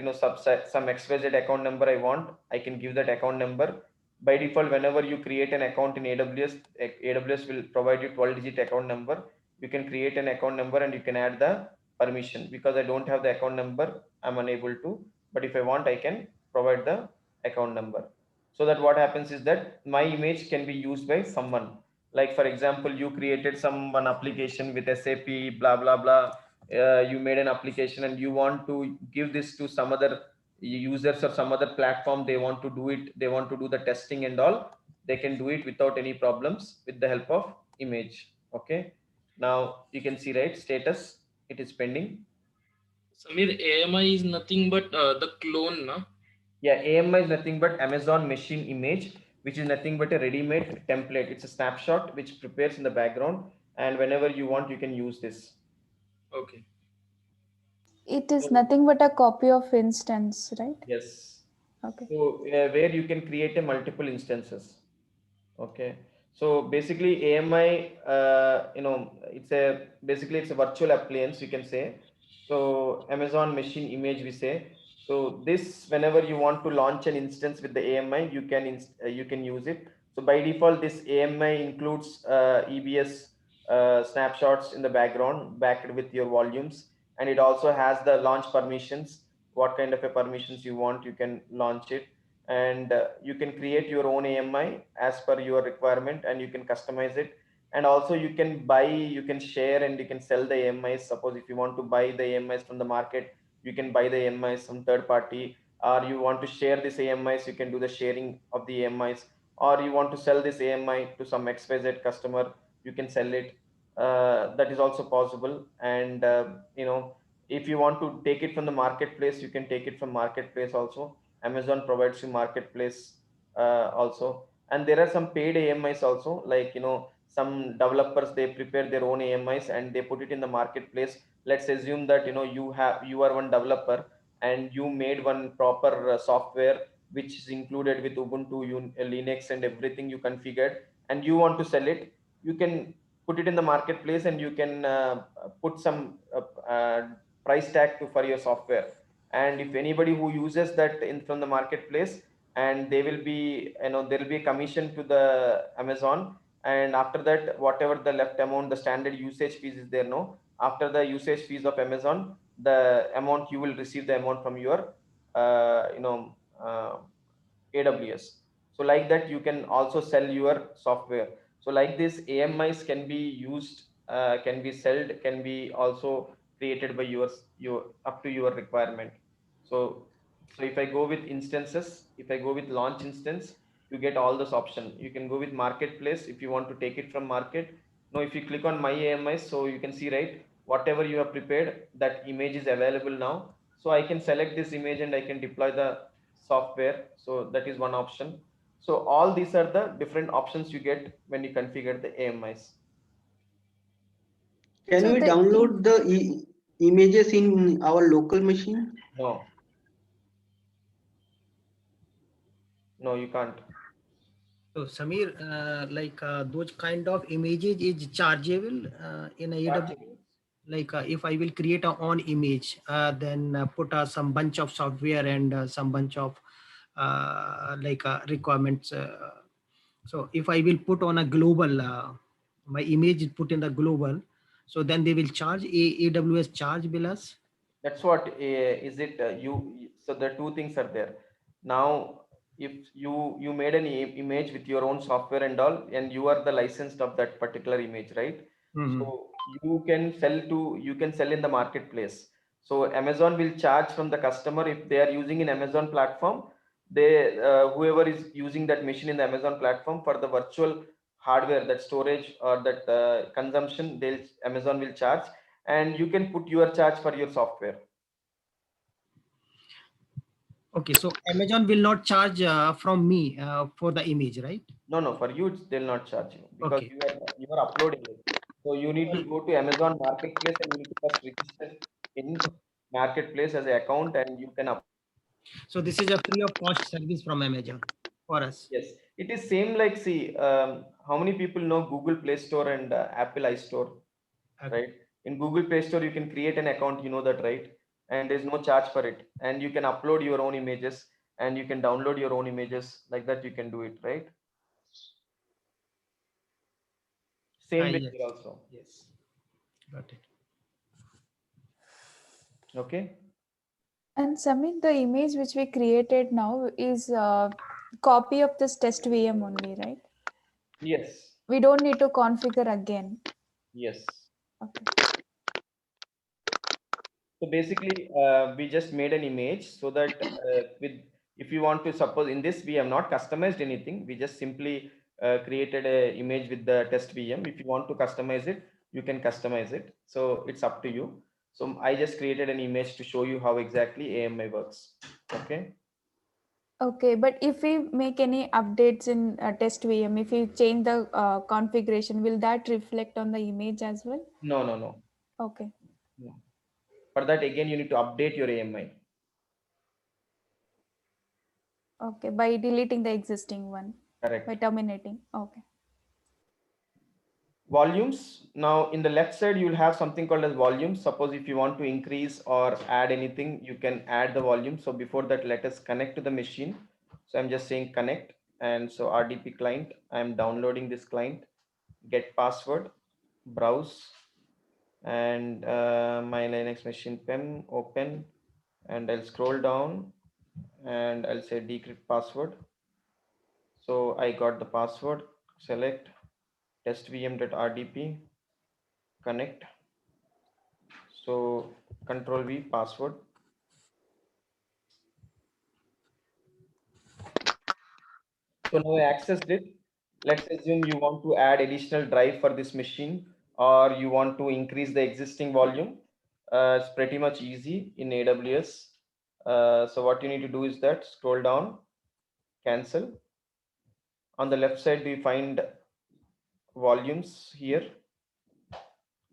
S3: some XYZ account number I want, I can give that account number. By default, whenever you create an account in AWS, AWS will provide you 12-digit account number. You can create an account number and you can add the permission. Because I don't have the account number, I'm unable to. But if I want, I can provide the account number. So that what happens is that my image can be used by someone. Like for example, you created one application with SAP, blah blah blah. You made an application and you want to give this to some other users or some other platform. They want to do it, they want to do the testing and all. They can do it without any problems with the help of image. Okay, now you can see, right, status, it is pending.
S12: Samir, AMI is nothing but the clone, na?
S3: Yeah, AMI is nothing but Amazon Machine Image, which is nothing but a ready-made template. It's a snapshot which prepares in the background, and whenever you want, you can use this.
S12: Okay.
S6: It is nothing but a copy of instance, right?
S3: Yes.
S6: Okay.
S3: So where you can create a multiple instances. Okay. So basically AMI, it's a virtual appliance, you can say. So Amazon Machine Image, we say. So this, whenever you want to launch an instance with the AMI, you can use it. So by default, this AMI includes EBS snapshots in the background, backed with your volumes, and it also has the launch permissions. What kind of a permissions you want, you can launch it, and you can create your own AMI as per your requirement, and you can customize it. And also you can buy, you can share, and you can sell the AMIs. Suppose if you want to buy the AMIs from the market, you can buy the AMIs from third party, or you want to share this AMIs, you can do the sharing of the AMIs, or you want to sell this AMI to some XYZ customer, you can sell it. That is also possible. And if you want to take it from the marketplace, you can take it from marketplace also. Amazon provides you marketplace also. And there are some paid AMIs also, like some developers, they prepare their own AMIs and they put it in the marketplace. Let's assume that you are one developer and you made one proper software which is included with Ubuntu, Linux and everything you configured, and you want to sell it, you can put it in the marketplace and you can put some price tag for your software. And if anybody who uses that from the marketplace, and they will be, there will be a commission to the Amazon, and after that whatever the left amount, the standard usage fees is there, no, after the usage fees of Amazon, the amount you will receive the amount from your AWS. So like that you can also sell your software. So like this, AMIs can be used, can be sold, can be also created by your up to your requirement. So if I go with instances, if I go with launch instance, you get all this option. You can go with marketplace if you want to take it from market. Now if you click on my AMIs, so you can see, right, whatever you have prepared, that image is available now. So I can select this image and I can deploy the software. So that is one option. So all these are the different options you get when you configure the AMIs.
S4: Can
S6: So
S4: we
S6: the
S4: download the images in our local machine?
S3: No, you can't.
S10: So Samir, those kind of images is chargeable in AWS. Like if I will create a on image, then put some bunch of software and some bunch of requirements. So if I will put on a global, my image is put in the global, so then they will charge AWS charge bill us.
S3: That's what is it. So the two things are there. Now, if you made an image with your own software and all, and you are the licensed of that particular image, right? So you can sell in the marketplace. So Amazon will charge from the customer if they are using an Amazon platform. They whoever is using that machine in the Amazon platform for the virtual hardware, that storage or that consumption, Amazon will charge, and you can put your charge for your software.
S10: Okay, so Amazon will not charge from me for the image, right?
S3: No, for you they'll not charge you because you are uploading it. So you need to go to Amazon Marketplace and you need to first register in Marketplace as an account, and you can
S10: So this is a free of cost service from Amazon for us.
S3: Yes, it is same like, see, how many people know Google Play Store and Apple iStore, right? In Google Play Store, you can create an account, you know that, right? And there's no charge for it. And you can upload your own images and you can download your own images like that. You can do it, right? Same way here also.
S10: Yes. Got it.
S3: Okay.
S6: And Samir, the image which we created now is a copy of this test VM only, right?
S3: Yes.
S6: We don't need to configure again.
S3: Yes.
S6: Okay.
S3: So basically, we just made an image so that if you want to, suppose in this, we have not customized anything. We just simply created an image with the test VM. If you want to customize it, you can customize it. So it's up to you. So I just created an image to show you how exactly AMI works. Okay.
S6: Okay, but if we make any updates in test VM, if we change the configuration, will that reflect on the image as well?
S3: No.
S6: Okay.
S3: No. For that, again, you need to update your AMI.
S6: Okay, by deleting the existing one.
S3: Correct.
S6: By terminating. Okay.
S3: Volumes. Now in the left side, you will have something called as volumes. Suppose if you want to increase or add anything, you can add the volume. So before that, let us connect to the machine. So I'm just saying connect. And so RDP client, I'm downloading this client, get password, browse, and my Linux machine PEM open, and I'll scroll down and I'll say decrypt password. So I got the password, select testvm.rdp, connect. So Control V, password. So now I accessed it. Let's assume you want to add additional drive for this machine, or you want to increase the existing volume. It's pretty much easy in AWS. So what you need to do is that scroll down, cancel. On the left side, we find volumes here.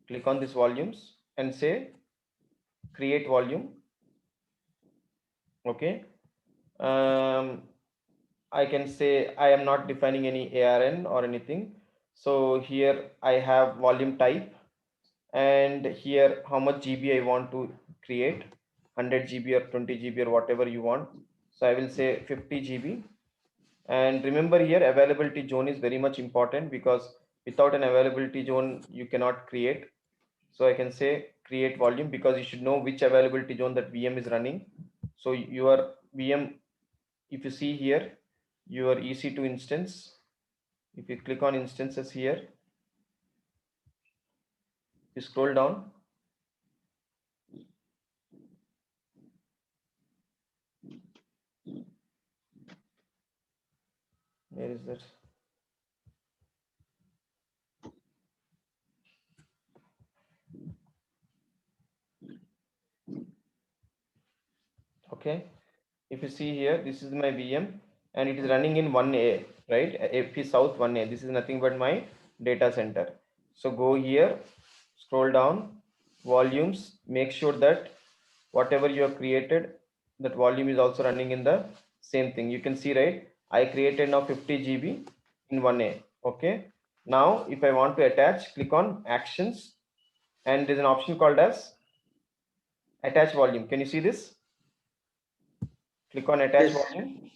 S3: Click on this volumes and say create volume. Okay. I can say I am not defining any ARN or anything. So here I have volume type, and here how much GB I want to create, 100 GB or 20 GB or whatever you want. So I will say 50 GB. And remember here availability zone is very much important, because without an availability zone you cannot create. So I can say create volume, because you should know which availability zone that VM is running. So your VM, if you see here, your EC2 instance, if you click on instances here, you scroll down, where is that? Okay, if you see here, this is my VM and it is running in 1A, right? AP South 1A. This is nothing but my data center. So go here, scroll down, volumes, make sure that whatever you have created, that volume is also running in the same thing. You can see, right? I created now 50 GB in 1A. Okay. Now, if I want to attach, click on actions, and there's an option called as attach volume. Can you see this? Click on attach volume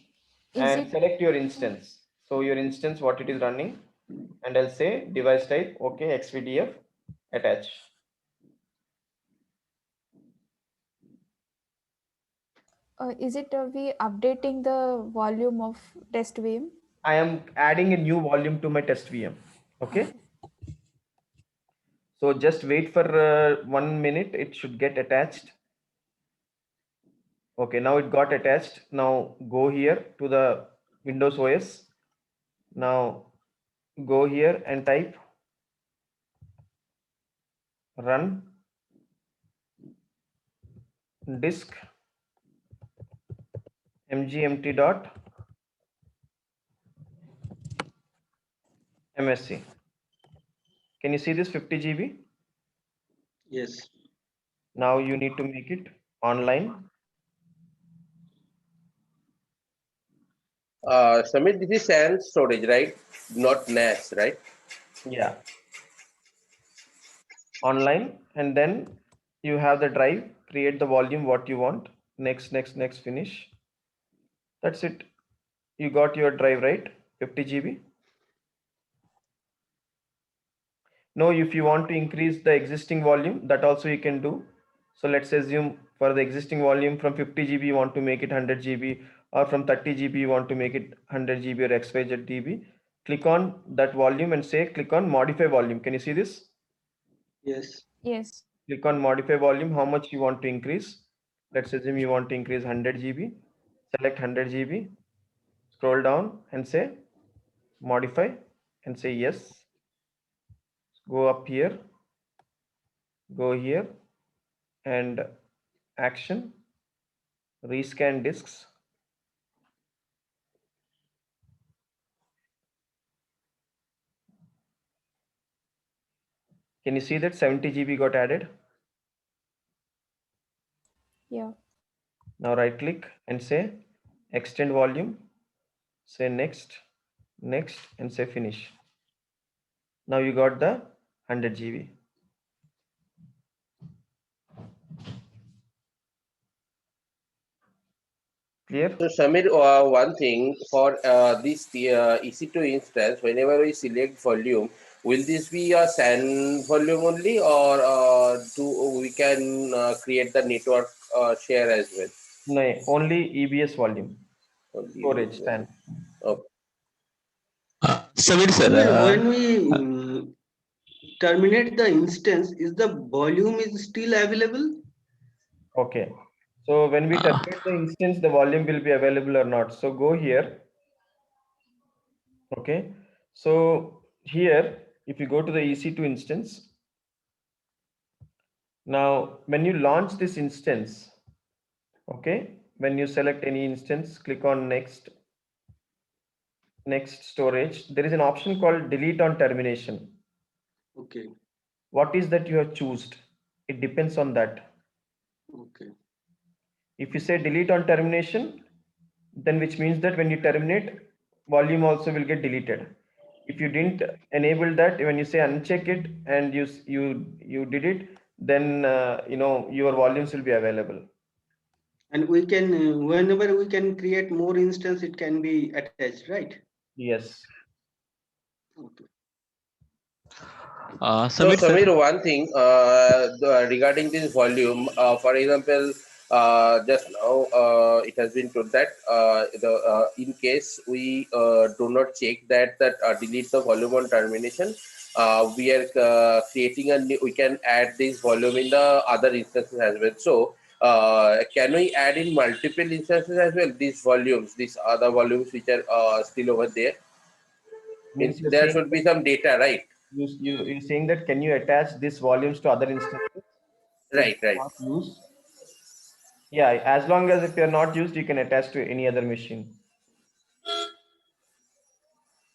S3: and select your instance. So your instance, what it is running, and I'll say device type, okay, XVDF, attach.
S6: Is it we updating the volume of test VM?
S3: I am adding a new volume to my test VM. Okay. So just wait for 1 minute. It should get attached. Okay, now it got attached. Now go here to the Windows OS. Now go here and type run disk mgmt.msc. Can you see this 50 GB?
S4: Yes.
S3: Now you need to make it online.
S2: Samir, this is SAN storage, right? Not NAS, right?
S3: Yeah. Online, and then you have the drive, create the volume what you want. Next, finish. That's it. You got your drive, right? 50 GB. Now, if you want to increase the existing volume, that also you can do. So let's assume for the existing volume from 50 GB, you want to make it 100 GB, or from 30 GB, you want to make it 100 GB or XYZ GB. Click on that volume and say, click on modify volume. Can you see this?
S4: Yes.
S6: Yes.
S3: Click on modify volume, how much you want to increase. Let's assume you want to increase 100 GB. Select 100 GB, scroll down and say modify and say yes. Go up here, go here and action, rescan disks. Can you see that 70 GB got added?
S6: Yeah.
S3: Now right click and say extend volume, say next, and say finish. Now you got the 100 GB. Clear?
S2: So Samir, one thing for this EC2 instance, whenever we select volume, will this be a SAN volume only, or we can create the network share as well?
S3: No, only EBS volume.
S2: Only
S3: Storage
S2: EBS.
S3: SAN.
S2: Okay.
S9: Samir sir,
S4: When we terminate the instance, is the volume is still available?
S3: Okay. So when we terminate the instance, the volume will be available or not. So go here. Okay. So here, if you go to the EC2 instance, now when you launch this instance, okay, when you select any instance, click on next storage, there is an option called delete on termination.
S4: Okay.
S3: What is that you have chosen? It depends on that.
S4: Okay.
S3: If you say delete on termination, then which means that when you terminate, volume also will get deleted. If you didn't enable that, when you say uncheck it and you did it, then your volumes will be available.
S4: And we can, whenever we can create more instance, it can be attached, right?
S3: Yes.
S4: Okay.
S2: So Samir, one thing regarding this volume, for example, just now it has been told that in case we do not check that delete the volume on termination, we are creating a new, we can add this volume in the other instances as well. So can we add in multiple instances as well these volumes, these other volumes which are still over there?
S3: Means you're
S2: there
S3: saying
S2: should be some data, right?
S3: You're saying that can you attach these volumes to other instances?
S2: Right, right.
S3: Not use. Yeah, as long as if you're not used, you can attach to any other machine.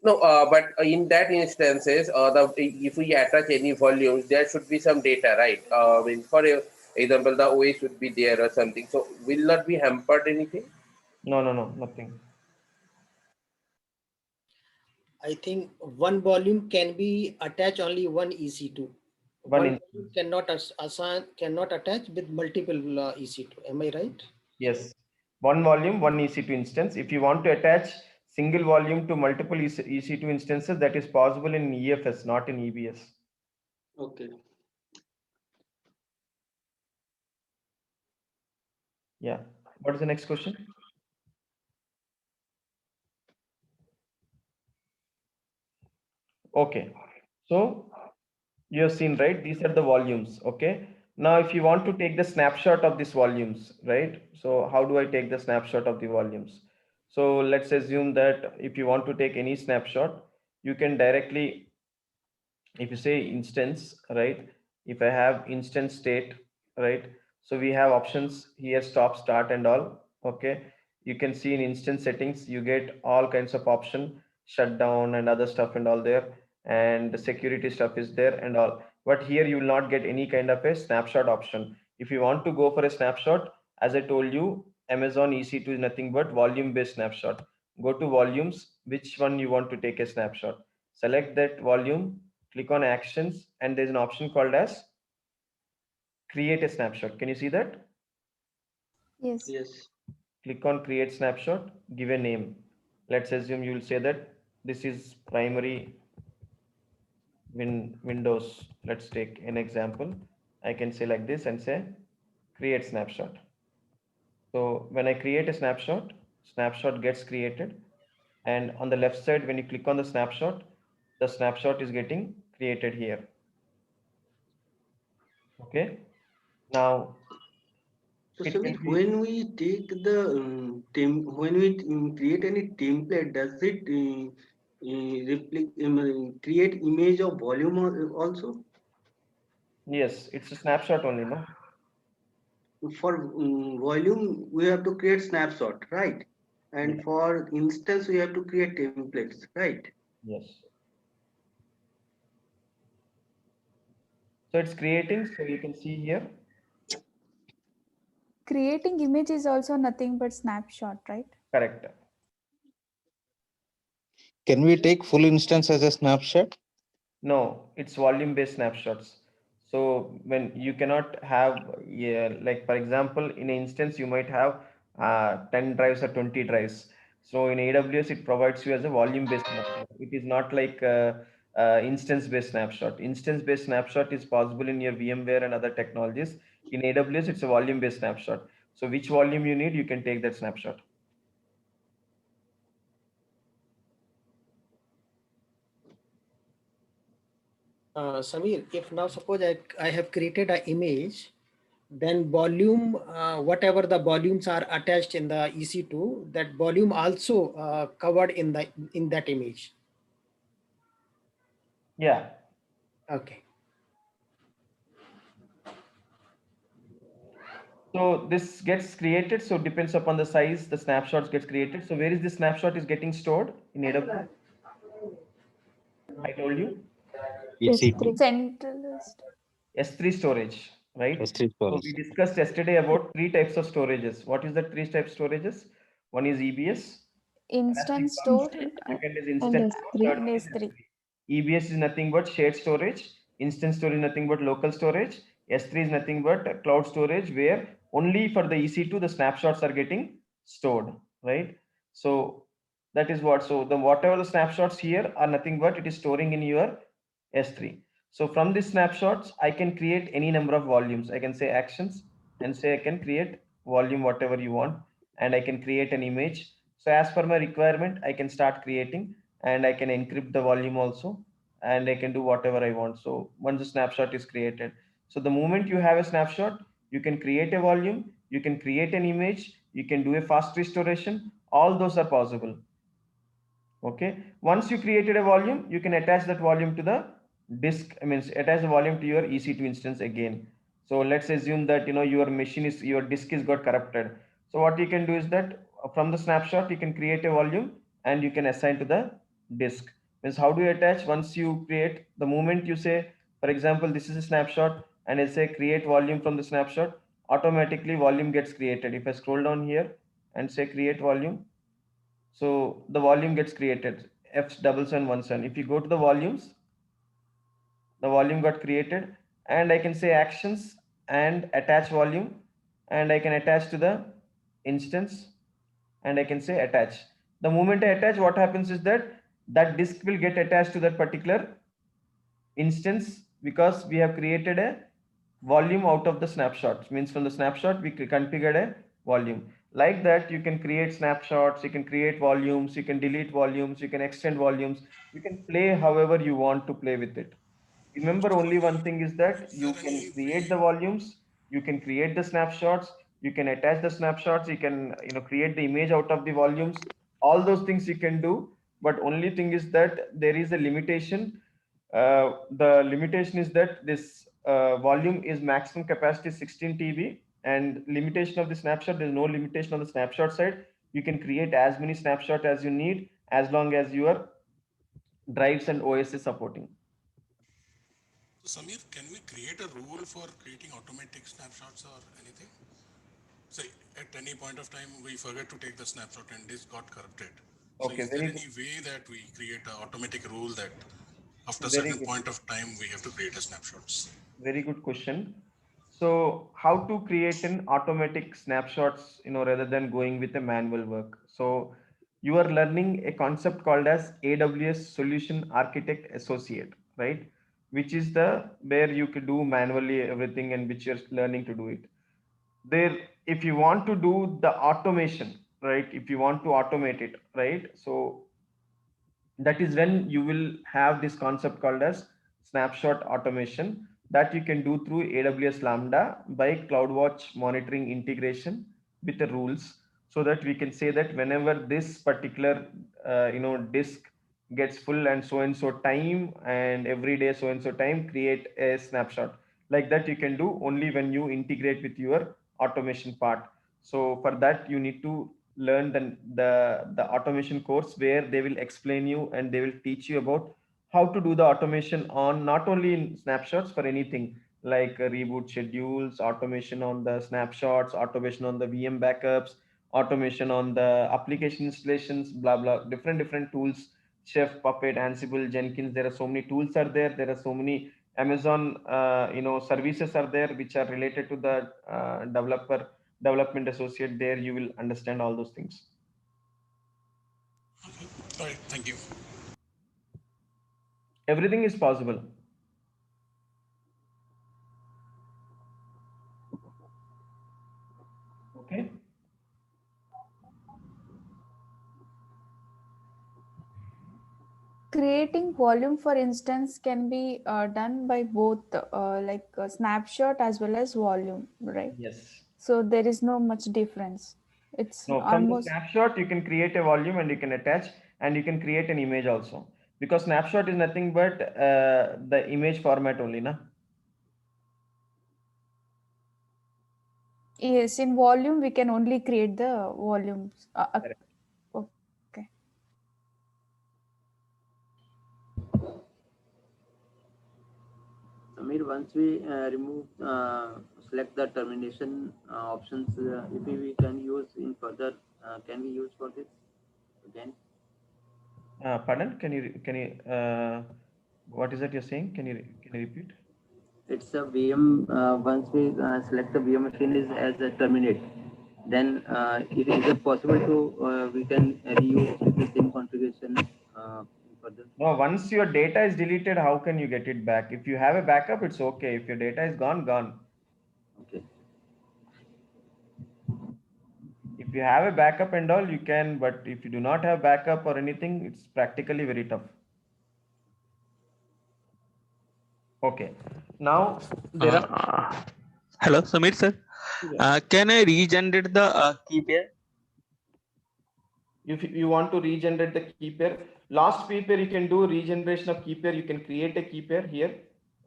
S2: No, but in that instances, if we attach any volumes, there should be some data, right? I mean, for example, the OS should be there or something. So will not be hampered anything?
S3: No, nothing.
S10: I think one volume can be attached only one EC2. One volume cannot attach with multiple EC2. Am I right?
S3: Yes. One volume, one EC2 instance. If you want to attach single volume to multiple EC2 instances, that is possible in EFS, not in EBS.
S4: Okay.
S3: Yeah. What is the next question? Okay. So you have seen, right? These are the volumes. Okay. Now, if you want to take the snapshot of these volumes, right? So how do I take the snapshot of the volumes? So let's assume that if you want to take any snapshot, you can directly, if you say instance, right? If I have instance state, right? So we have options here, stop, start, and all. Okay. You can see in instance settings, you get all kinds of option, shutdown and other stuff and all there. And the security stuff is there and all. But here you will not get any kind of a snapshot option. If you want to go for a snapshot, as I told you, Amazon EC2 is nothing but volume based snapshot. Go to volumes, which one you want to take a snapshot. Select that volume, click on actions, and there's an option called as create a snapshot. Can you see that?
S6: Yes.
S4: Yes.
S3: Click on create snapshot, give a name. Let's assume you will say that this is primary Windows. Let's take an example. I can say like this and say create snapshot. So when I create a snapshot, snapshot gets created. And on the left side, when you click on the snapshot is getting created here. Okay. Now,
S4: so Samir, when we take the when we create any template, does it create image of volume also?
S3: Yes, it's a snapshot only, no?
S4: For volume, we have to create snapshot, right? And for instance, we have to create templates, right?
S3: Yes. So it's creating, so you can see here.
S6: Creating image is also nothing but snapshot, right?
S3: Correct.
S14: Can we take full instance as a snapshot?
S3: No, it's volume based snapshots. So when you cannot have, like for example, in an instance, you might have 10 drives or 20 drives. So in AWS, it provides you as a volume based snapshot. It is not like instance based snapshot. Instance based snapshot is possible in your VMware and other technologies. In AWS, it's a volume based snapshot. So which volume you need, you can take that snapshot.
S10: Samir, if now suppose I have created an image, then volume, whatever the volumes are attached in the EC2, that volume also covered in that image.
S3: Yeah.
S10: Okay.
S3: So this gets created. So depends upon the size, the snapshots gets created. So where is the snapshot is getting stored in AWS? I told you.
S6: S3 centralized.
S3: S3 storage. right?
S14: S3
S3: So
S14: storage.
S3: we discussed yesterday about 3 types of storages. What is the 3 types of storages? One is EBS,
S6: Instant store
S3: second is
S6: and
S3: instant store,
S6: S3
S3: third
S6: and
S3: one is
S6: S3.
S3: S3. EBS is nothing but shared storage. Instant storage is nothing but local storage. S3 is nothing but cloud storage, where only for the EC2 the snapshots are getting stored, right? So that is what. So the whatever the snapshots here are nothing but it is storing in your S3. So from these snapshots, I can create any number of volumes. I can say actions and say I can create volume whatever you want, and I can create an image. So as per my requirement, I can start creating, and I can encrypt the volume also, and I can do whatever I want. So once the snapshot is created, so the moment you have a snapshot, you can create a volume, you can create an image, you can do a fast restoration. All those are possible. Okay, once you created a volume, you can attach that volume to the disk. I mean, attach the volume to your EC2 instance again. So let's assume that your machine is, your disk is got corrupted. So what you can do is that from the snapshot you can create a volume and you can assign to the disk. Means how do you attach? Once you create, the moment you say, for example, this is a snapshot, and I say create volume from the snapshot, automatically volume gets created. If I scroll down here and say create volume, so the volume gets created, F7717. If you go to the volumes, the volume got created, and I can say actions and attach volume, and I can attach to the instance, and I can say attach. The moment I attach, what happens is that that disk will get attached to that particular instance, because we have created a volume out of the snapshot. Means from the snapshot we configured a volume. Like that, you can create snapshots, you can create volumes, you can delete volumes, you can extend volumes, you can play however you want to play with it. Remember, only one thing is that you can create the volumes, you can create the snapshots, you can attach the snapshots, you can create the image out of the volumes. All those things you can do, but only thing is that there is a limitation. The limitation is that this volume is maximum capacity 16 TB, and limitation of the snapshot, there's no limitation on the snapshot side. You can create as many snapshots as you need, as long as your drives and OS is supporting.
S13: So Samir, can we create a rule for creating automatic snapshots or anything? Say at any point of time we forget to take the snapshot and this got corrupted. So
S3: Okay,
S13: is
S3: very
S13: there
S3: good.
S13: any way that we create an automatic rule that after a
S3: Very
S13: certain
S3: good.
S13: point of time we have to create a snapshots?
S3: Very good question. So how to create an automatic snapshots, rather than going with a manual work. So you are learning a concept called as AWS Solution Architect Associate, right? Which is the where you could do manually everything, and which you're learning to do it. There, if you want to do the automation, right? If you want to automate it, right? So that is when you will have this concept called as snapshot automation, that you can do through AWS Lambda by CloudWatch monitoring integration with the rules, so that we can say that whenever this particular disk gets full and so time, and every day so and so time, create a snapshot. Like that you can do only when you integrate with your automation part. So for that you need to learn the automation course, where they will explain you and they will teach you about how to do the automation on, not only in snapshots, for anything like reboot schedules, automation on the snapshots, automation on the VM backups, automation on the application installations, blah blah, different tools. Chef, Puppet, Ansible, Jenkins, there are so many tools are there. There are so many Amazon services are there, which are related to the development associate. There you will understand all those things.
S13: All right, thank you.
S3: Everything is possible. Okay.
S6: Creating volume, for instance, can be done by both like a snapshot as well as volume, right?
S3: Yes.
S6: So there is no much difference. It's
S3: No, from the
S6: almost
S3: snapshot you can create a volume and you can attach, and you can create an image also, because snapshot is nothing but the image format only, na?
S6: yes. In volume, we can only create the volumes. Okay.
S1: Samir,
S15: Samir, once we remove, select the termination options, if we can use in further, can we use for this again?
S3: Pardon? Can you what is that you're saying? Can you repeat?
S15: It's a VM. Once we select the VM machine is as a terminate, then is it possible to we can reuse with the same configuration further?
S3: No, once your data is deleted, how can you get it back? If you have a backup, it's okay. If your data is gone, gone.
S15: Okay.
S3: If you have a backup and all, you can, but if you do not have backup or anything, it's practically very tough. Okay. Now there are.
S9: Hello, Samir sir. Can I regenerate the key pair?
S3: If you want to regenerate the key pair, last key pair you can do regeneration of key pair. You can create a key pair here.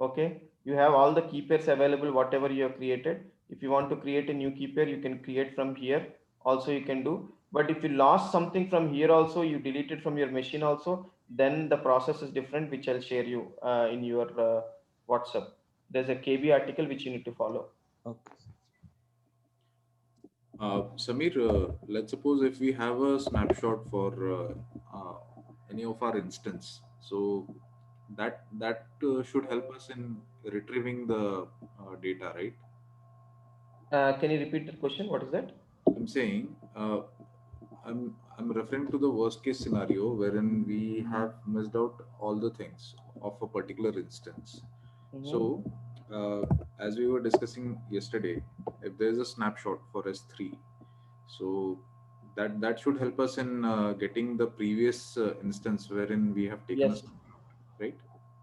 S3: Okay. You have all the key pairs available, whatever you have created. If you want to create a new key pair, you can create from here. Also you can do. But if you lost something from here also, you delete it from your machine also, then the process is different, which I'll share you in your WhatsApp. There's a KB article which you need to follow.
S9: Okay.
S11: Samir, let's suppose if we have a snapshot for any of our instance, so that should help us in retrieving the data, right?
S3: Can you repeat the question? What is that?
S11: I'm saying I'm referring to the worst case scenario wherein we have missed out all the things of a particular instance. So as we were discussing yesterday, if there is a snapshot for S3, so that should help us in getting the previous instance wherein we have taken a snapshot, right?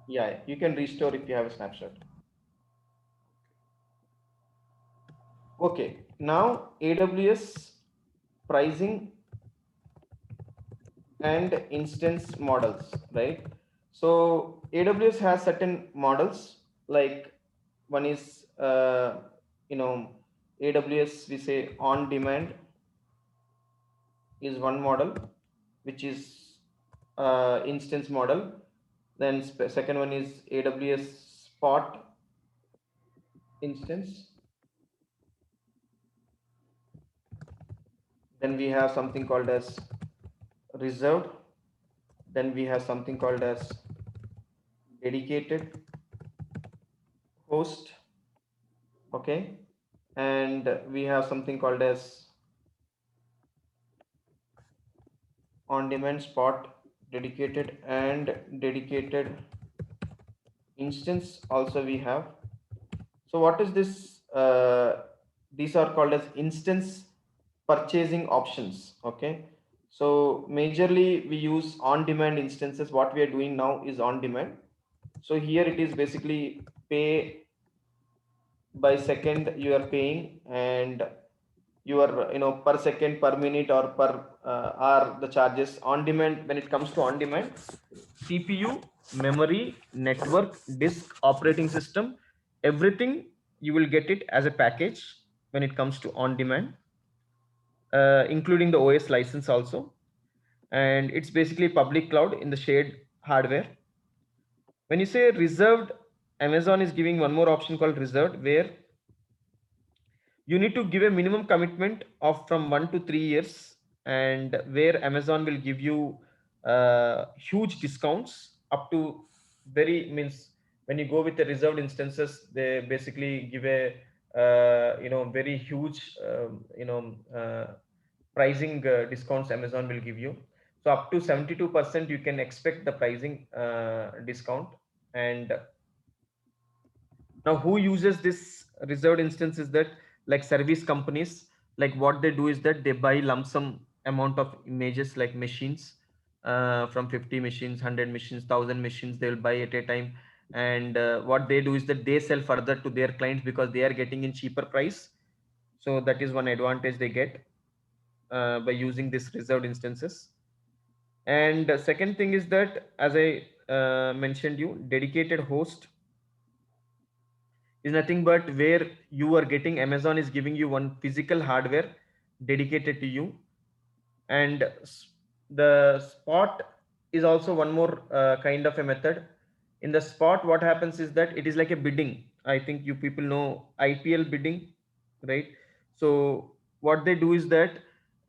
S3: Yeah, you can restore if you have a snapshot. Okay, now AWS pricing and instance models, right? So AWS has certain models, like one is AWS, we say on demand is one model, which is instance model. Then second one is AWS spot instance. Then we have something called as reserved. Then we have something called as dedicated host. Okay. And we have something called as on-demand spot, dedicated, and dedicated instance also we have. So what is this? These are called as instance purchasing options. Okay. So majorly we use on-demand instances. What we are doing now is on-demand. So here it is basically pay by second you are paying, and you are per second, per minute, or per hour the charges. On demand, when it comes to on demand, CPU, memory, network, disk, operating system, everything you will get it as a package when it comes to on demand, including the OS license also. And it's basically public cloud in the shared hardware. When you say reserved, Amazon is giving one more option called reserved, where you need to give a minimum commitment of from 1 to 3 years, and where Amazon will give you huge discounts up to means when you go with the reserved instances, they basically give a very huge pricing discounts Amazon will give you. So up to 72% you can expect the pricing discount. And now who uses this reserved instance is that, like service companies, like what they do is that they buy lump sum amount of images, like machines, from 50 machines, 100 machines, 1000 machines, they will buy at a time. And what they do is that they sell further to their clients because they are getting in cheaper price. So that is one advantage they get by using this reserved instances. And the second thing is that, as I mentioned you, dedicated host is nothing but where you are getting, Amazon is giving you one physical hardware dedicated to you. And the spot is also one more kind of a method In the spot, what happens is that it is like a bidding. I think you people know IPL bidding, right? So what they do is that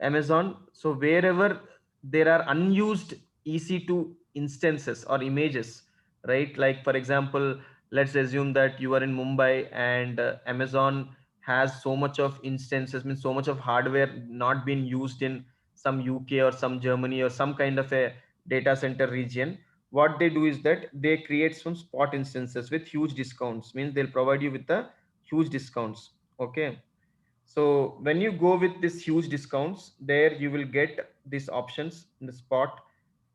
S3: Amazon, so wherever there are unused EC2 instances or images, right? Like for example, let's assume that you are in Mumbai and Amazon has so much of instances, means so much of hardware not being used in some UK or some Germany or some kind of a data center region. What they do is that they create some spot instances with huge discounts, means they'll provide you with the huge discounts. Okay, so when you go with this huge discounts, there you will get these options in the spot.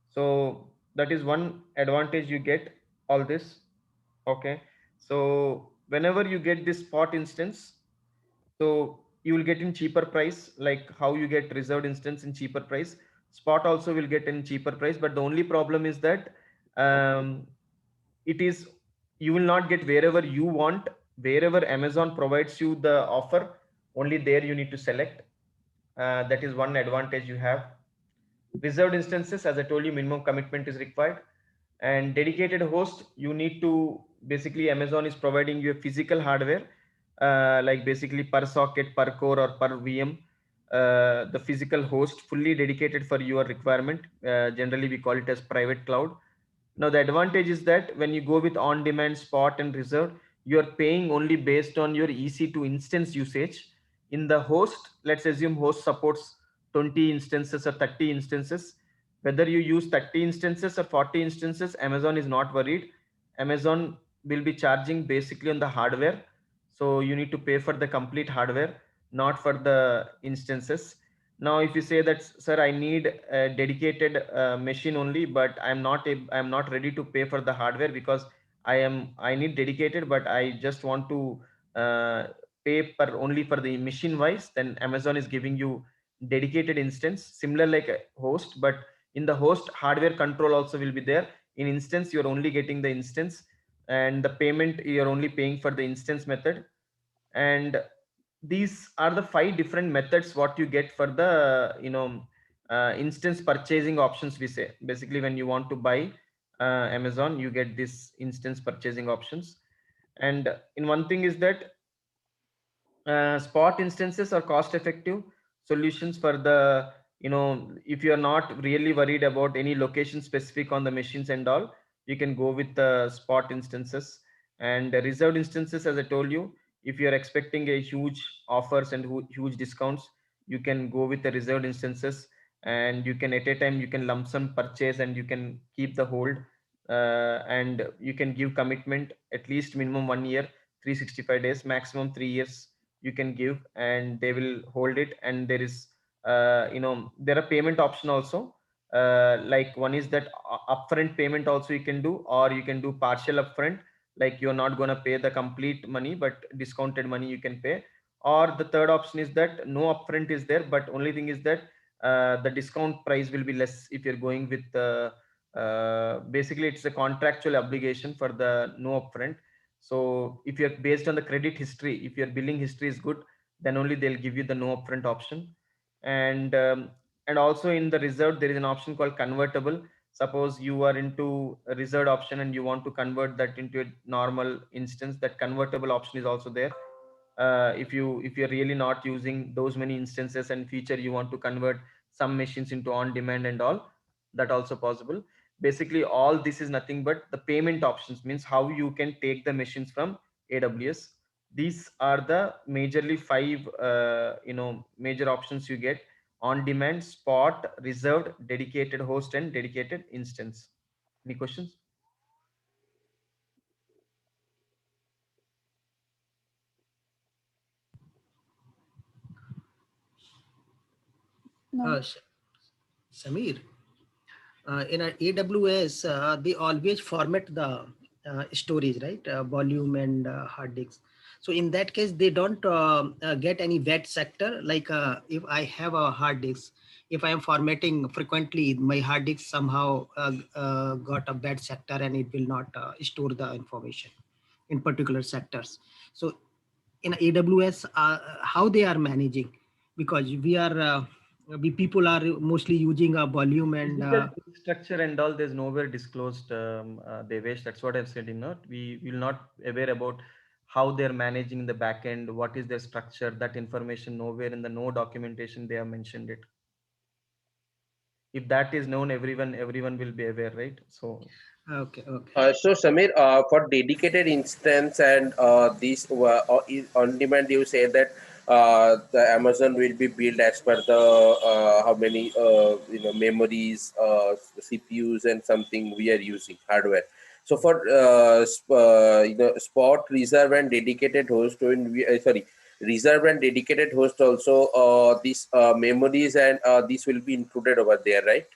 S3: So that is one advantage you get all this. Okay, so whenever you get this spot instance, so you will get in cheaper price, like how you get reserved instance in cheaper price. Spot also will get in cheaper price, but the only problem is that it is, you will not get wherever you want. Wherever Amazon provides you the offer, only there you need to select. That is one advantage you have. Reserved instances, as I told you, minimum commitment is required. And dedicated host, you need to, basically Amazon is providing you a physical hardware, like basically per socket, per core, or per VM, the physical host fully dedicated for your requirement. Generally we call it as private cloud. Now the advantage is that when you go with on-demand, spot, and reserved, you are paying only based on your EC2 instance usage. In the host, let's assume host supports 20 instances or 30 instances. Whether you use 30 instances or 40 instances, Amazon is not worried. Amazon will be charging basically on the hardware. So you need to pay for the complete hardware, not for the instances. Now if you say that, sir, I need a dedicated machine only, but I'm not ready to pay for the hardware because I need dedicated, but I just want to pay per only for the machine wise, then Amazon is giving you dedicated instance, similar like a host, but in the host, hardware control also will be there. In instance, you're only getting the instance, and the payment, you're only paying for the instance method. And these are the 5 different methods what you get for the instance purchasing options, we say. Basically when you want to buy Amazon, you get this instance purchasing options. And in one thing is that spot instances are cost effective solutions for the, if you are not really worried about any location specific on the machines and all, you can go with the spot instances. And reserved instances, as I told you, if you are expecting a huge offers and huge discounts, you can go with the reserved instances, and you can at a time you can lump sum purchase and you can keep the hold, and you can give commitment at least minimum 1 year, 365 days, maximum 3 years you can give, and they will hold it. And there is there are payment option also, like one is that upfront payment also you can do, or you can do partial upfront, like you're not going to pay the complete money but discounted money you can pay. Or the third option is that no upfront is there, but only thing is that the discount price will be less if you're going with basically it's a contractual obligation for the no upfront. So if you're based on the credit history, if your billing history is good, then only they'll give you the no upfront option. And also in the reserved, there is an option called convertible. Suppose you are into a reserved option and you want to convert that into a normal instance, that convertible option is also there. If you're really not using those many instances and future you want to convert some machines into on demand and all, that also possible. Basically all this is nothing but the payment options, means how you can take the machines from AWS. These are the majorly 5 major options you get: on demand, spot, reserved, dedicated host, and dedicated instance. Any questions?
S6: No.
S10: Samir, in our AWS, they always format the storage, right? Volume and hard disks. So in that case, they don't get any wet sector. Like if I have a hard disk, if I am formatting frequently, my hard disk somehow got a bad sector and it will not store the information in particular sectors. So in AWS, how they are managing, because we are we people are mostly using a volume and
S3: Physical structure and all, there's nowhere disclosed, Devesh. That's what I've said. We will not aware about how they're managing the back end, what is their structure, that information nowhere in the no documentation they have mentioned it. If that is known, everyone will be aware, right? So
S10: okay.
S2: So Samir, for dedicated instance and this on demand, you say that the Amazon will be built as per the how many memories, CPUs, and something we are using hardware. So for spot, reserve, and dedicated host, when we reserve and dedicated host also these memories and this will be included over there, right?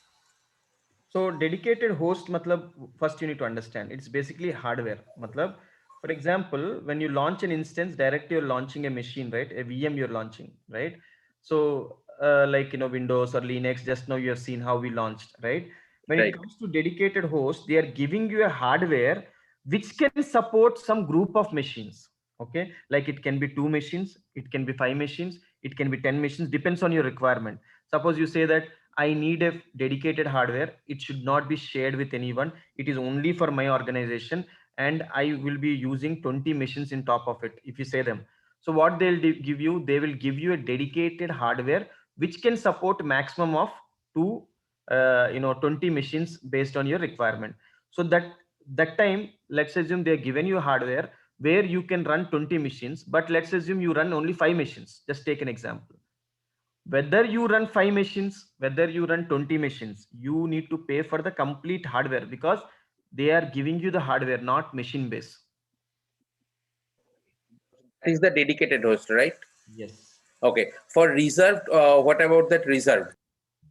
S3: So dedicated host, matlab, first you need to understand, it's basically hardware. Matlab, for example, when you launch an instance, directly you're launching a machine, right? A VM you're launching, right? So like, Windows or Linux, just now you have seen how we launched, right? When it comes to dedicated host, they are giving you a hardware which can support some group of machines. Okay. Like it can be 2 machines, it can be 5 machines, it can be 10 machines, depends on your requirement. Suppose you say that I need a dedicated hardware. It should not be shared with anyone. It is only for my organization, and I will be using 20 machines in top of it. If you say them, so what they'll give you, they will give you a dedicated hardware which can support maximum of 20 machines based on your requirement. So that time, let's assume they're given you hardware where you can run 20 machines, but let's assume you run only 5 machines. Just take an example. Whether you run 5 machines, whether you run 20 machines, you need to pay for the complete hardware because they are giving you the hardware, not machine base.
S2: That is the dedicated host, right?
S3: Yes.
S2: Okay. For reserved, what about that reserved?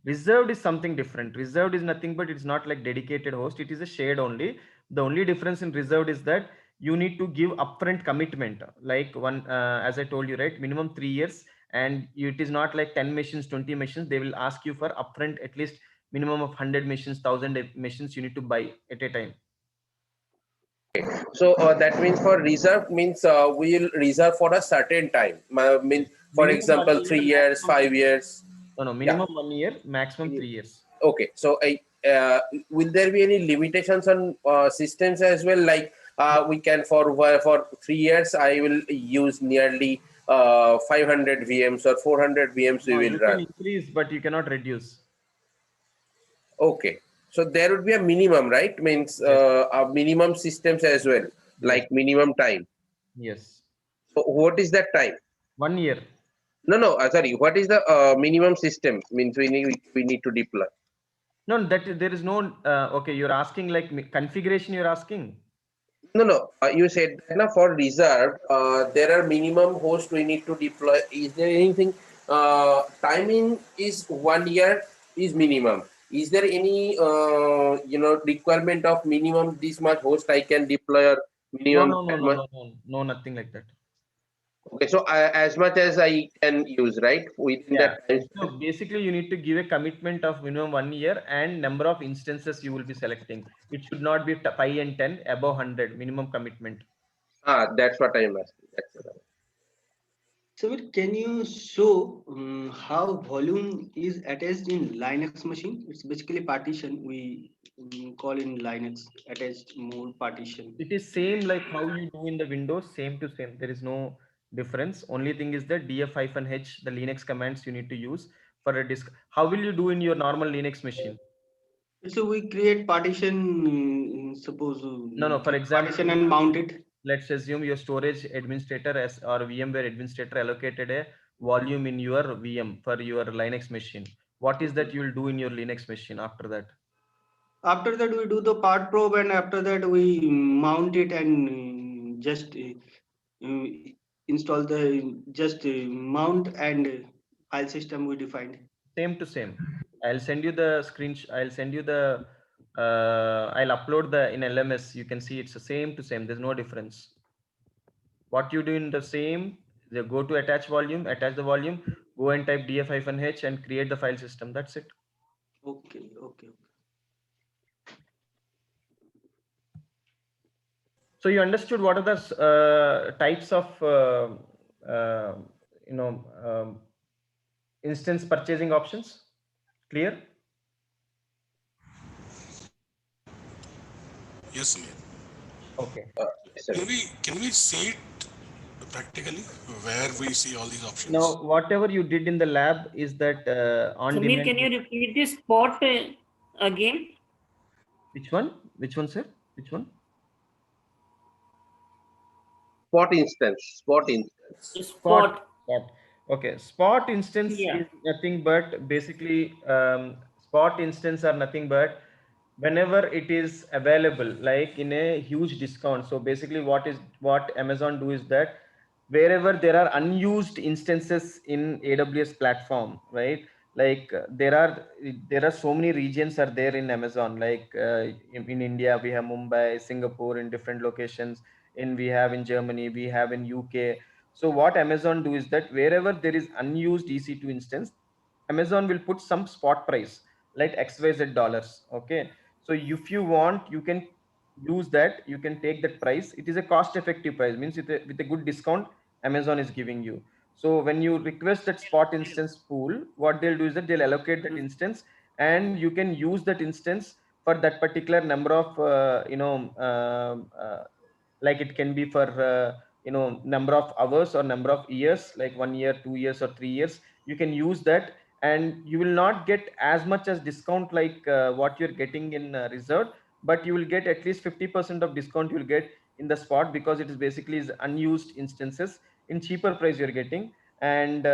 S3: Reserved is something different. Reserved is nothing but it's not like dedicated host. It is a shared only. The only difference in reserved is that you need to give upfront commitment. Like as I told you, right? Minimum 3 years. And it is not like 10 machines, 20 machines. They will ask you for upfront at least minimum of 100 machines, 1000 machines you need to buy at a time.
S2: So that means for reserve means we'll reserve for a certain time. Mean, for
S3: Minimum
S2: example,
S3: 1
S2: 3
S3: year,
S2: years, 5 years.
S3: No, minimum 1 year, maximum 3 years.
S2: Okay. So will there be any limitations on systems as well? Like we can for 3 years, I will use nearly 500 VMs or 400 VMs we
S3: No,
S2: will
S3: you
S2: run.
S3: can increase, but you cannot reduce.
S2: Okay. So there would be a minimum, right? Means a minimum systems as well, like minimum time.
S3: Yes.
S2: So what is that time?
S3: 1 year.
S2: No. Sorry. What is the minimum system? Means we need to deploy.
S3: No, that there is no. Okay, you're asking like configuration. You're asking.
S2: No. You said that now for reserved, there are minimum host we need to deploy. Is there anything? Timing is 1 year is minimum. Is there any requirement of minimum this much host I can deploy or minimum that much?
S3: No, nothing like that.
S2: Okay, so as much as I can use, right? Within that time.
S3: So basically, you need to give a commitment of minimum 1 year and number of instances you will be selecting. It should not be 5 and 10, above 100 minimum commitment.
S2: That's what I'm asking. That's what I'm asking.
S4: So can you show how volume is attached in Linux machine? It's basically partition we call in Linux attached mode partition.
S3: It is same like how you do in the Windows, same to same. There is no difference. Only thing is that df-h, the Linux commands you need to use for a disk. How will you do in your normal Linux machine?
S4: So we create partition, suppose
S3: No. For example,
S4: partition and mount it.
S3: Let's assume your storage administrator or VMware administrator allocated a volume in your VM for your Linux machine. What is that you will do in your Linux machine after that?
S4: After that, we do the part probe, and after that, we mount it and just install the mount and file system we defined.
S3: Same to same. I'll send you the screenshot. I'll send you the. I'll upload the in LMS. You can see it's the same to same. There's no difference. What you do in the same, they go to attach the volume, go and type df-h and create the file system. That's it.
S4: Okay.
S3: So you understood what are the types of instance purchasing options. Clear?
S13: Yes, Samir.
S3: Okay.
S13: Can we see it practically where we see all these options?
S3: Now, whatever you did in the lab is that on
S7: Samir,
S3: demand.
S7: can you repeat this spot again?
S3: Which one? Which one, sir? Which one?
S2: Spot instance.
S7: Spot.
S3: Okay. Spot instance
S7: Yeah.
S3: is nothing but basically spot instance are nothing but whenever it is available, like in a huge discount. So basically what Amazon do is that wherever there are unused instances in AWS platform, right? Like there are so many regions are there in Amazon, like in India we have Mumbai, Singapore, in different locations, we have in Germany, we have in UK. So what Amazon do is that wherever there is unused EC2 instance, Amazon will put some spot price like XYZ dollars. Okay, so if you want, you can use that, you can take that price. It is a cost effective price, means with a good discount Amazon is giving you. So when you request that spot instance pool, what they'll do is that they'll allocate that instance, and you can use that instance for that particular number of like it can be for number of hours or number of years, like 1 year, 2 years, or 3 years. You can use that, and you will not get as much as discount like what you're getting in reserved, but you will get at least 50% of discount you will get in the spot, because it is basically is unused instances in cheaper price you're getting. And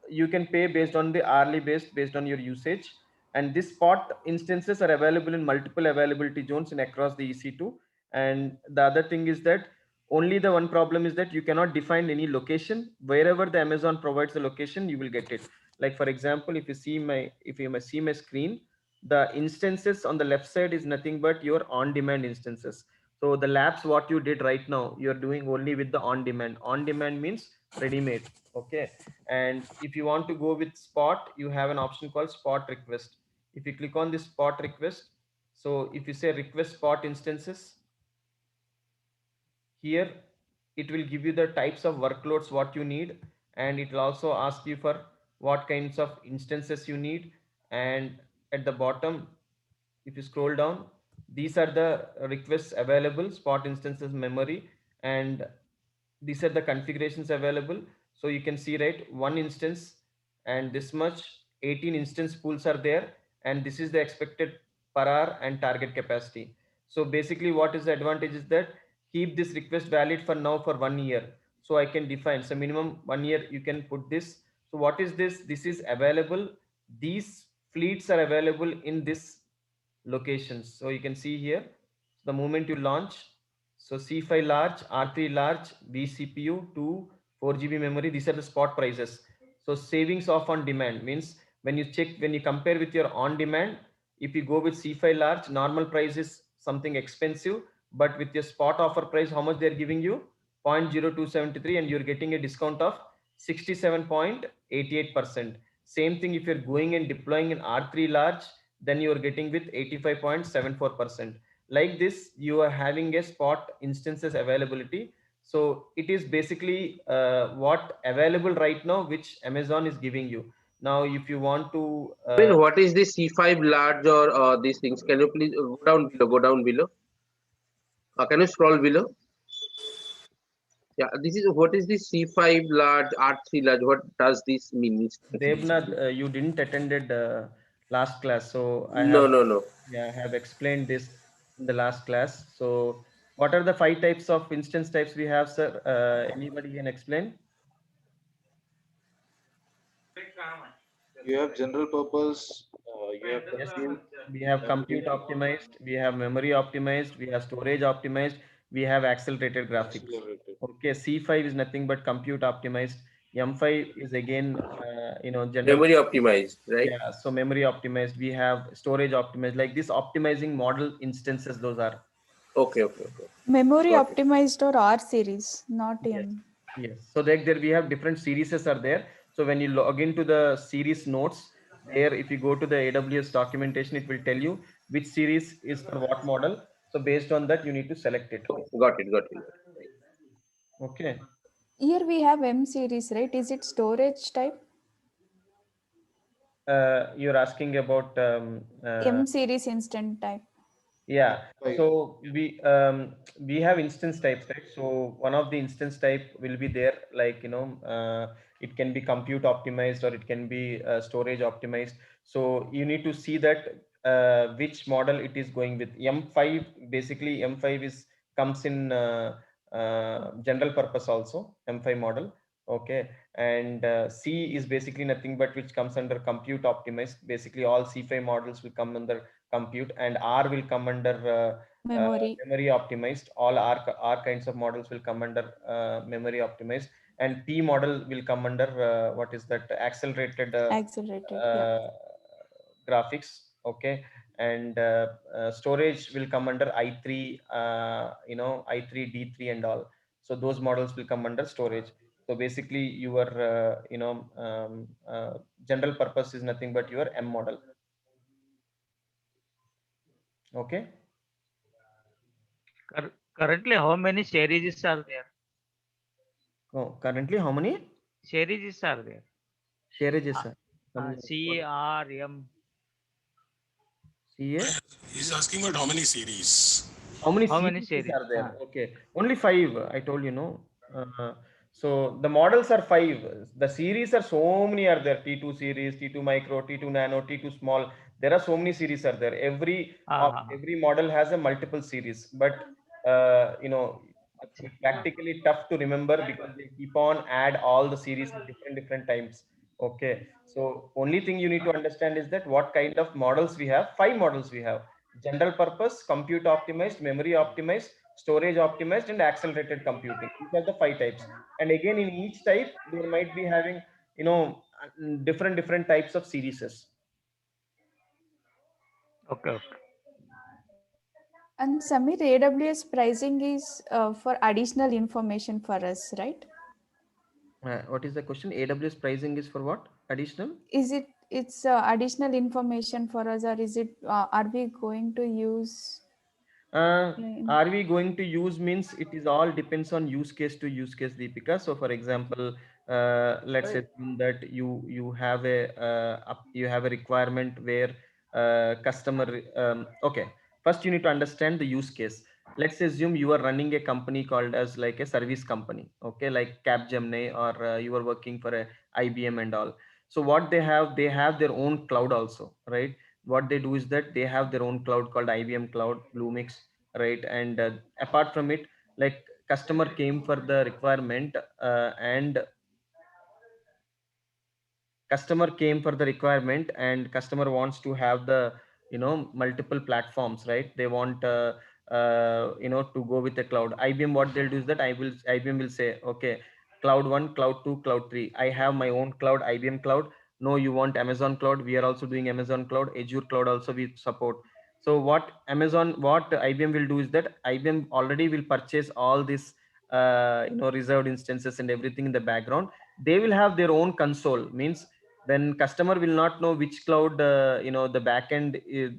S3: you can pay based on the hourly based on your usage. And this spot instances are available in multiple availability zones in across the EC2. And the other thing is that only the one problem is that you cannot define any location. Wherever the Amazon provides the location, you will get it. Like for example, if you see my screen, the instances on the left side is nothing but your on-demand instances. So the labs what you did right now, you're doing only with the on-demand. On-demand means ready-made. Okay. And if you want to go with spot, you have an option called spot request. If you click on this spot request, so if you say request spot instances, here it will give you the types of workloads what you need, and it will also ask you for what kinds of instances you need. And at the bottom, if you scroll down, these are the requests available, spot instances memory, and these are the configurations available. So you can see, right, one instance and this much 18 instance pools are there, and this is the expected per hour and target capacity. So basically what is the advantage is that keep this request valid for now for 1 year. So I can define, so minimum 1 year you can put this. So what is this? This is available, these fleets are available in this locations. So you can see here, the moment you launch, so C5 large, R3 large, vCPU 2, 4 GB memory, these are the spot prices. So savings of on demand means when you compare with your on demand, if you go with C5 large, normal price is something expensive, but with your spot offer price, how much they're giving you? 0.0273, and you're getting a discount of 67.88%. Same thing if you're going and deploying in R3 large, then you are getting with 85.74%. Like this, you are having a spot instances availability. So it is basically what available right now, which Amazon is giving you. Now, if you want to
S2: what is this C5 large or these things? Can you please go down below? Go down below. Can you scroll below? Yeah, this is what is this C5 large, R3 large? What does this mean?
S3: Devnath, you didn't attended last class, so I
S2: No.
S3: Yeah, I have explained this in the last class. So what are the 5 types of instance types we have, sir? Anybody can explain?
S11: You have general purpose.
S3: We have compute optimized, we have memory optimized, we have storage optimized, we have accelerated graphics. Okay, C5 is nothing but compute optimized. M5 is again, general
S2: Memory optimized, right?
S3: Yeah, so memory optimized. We have storage optimized. Like this optimizing model instances, those are.
S2: Okay.
S6: Memory optimized or R series, not M.
S3: Yes. So there we have different series are there. So when you log into the series notes, there if you go to the AWS documentation, it will tell you which series is for what model. So based on that, you need to select it.
S2: Got it.
S3: Okay.
S6: Here we have M series, right? Is it storage type?
S3: you're asking about
S6: M series instant type.
S3: yeah. So we have instance types, right? So one of the instance type will be there, like it can be compute optimized or it can be storage optimized. So you need to see that which model it is going with. M5, basically M5 is comes in general purpose also, M5 model. Okay, and C is basically nothing but which comes under compute optimized. Basically all C5 models will come under compute, and R will come under
S6: memory
S3: optimized. All R kinds of models will come under memory optimized, and P model will come under what is that, accelerated graphics. Okay, and storage will come under I3, I3, D3 and all. So those models will come under storage. So basically your general purpose is nothing but your M model. Okay.
S16: Currently, how many series are there?
S3: Oh, currently how many
S16: series are there?
S3: Series,
S16: C, R, M.
S3: CA.
S13: He's asking about how many series.
S3: How many series are there? Okay, only 5. I told you, no. So the models are 5. The series are so many are there. T2 series, T2 micro, T2 nano, T2 small. There are so many series are there. Every model has a multiple series, but it's practically tough to remember because they keep on add all the series in different times. Okay, so only thing you need to understand is that what kind of models we have. 5 models we have: general purpose, compute optimized, memory optimized, storage optimized, and accelerated computing. These are the 5 types. And again, in each type, there might be having different types of series.
S16: Okay.
S6: And Samir, AWS pricing is for additional information for us, right?
S3: What is the question? AWS pricing is for what? Additional?
S6: Is it's additional information for us, or is it are we going to use?
S3: Are we going to use means it is all depends on use case to use case, Deepika. So for example, let's assume that you have a requirement where customer okay, first you need to understand the use case. Let's assume you are running a company called as like a service company, okay, like Capgemini, or you are working for a IBM and all. So what they have their own cloud also, right? What they do is that they have their own cloud called IBM Cloud, Bluemix, right? And apart from it, like customer came for the requirement and customer wants to have the multiple platforms, right? They want to go with the cloud. IBM, what they'll do is that IBM will say, okay, cloud 1, cloud 2, cloud 3, I have my own cloud, IBM Cloud. No, you want Amazon Cloud, we are also doing Amazon Cloud. Azure Cloud also we support. So what IBM will do is that IBM already will purchase all this reserved instances and everything in the background. They will have their own console, means then customer will not know which cloud the backend is,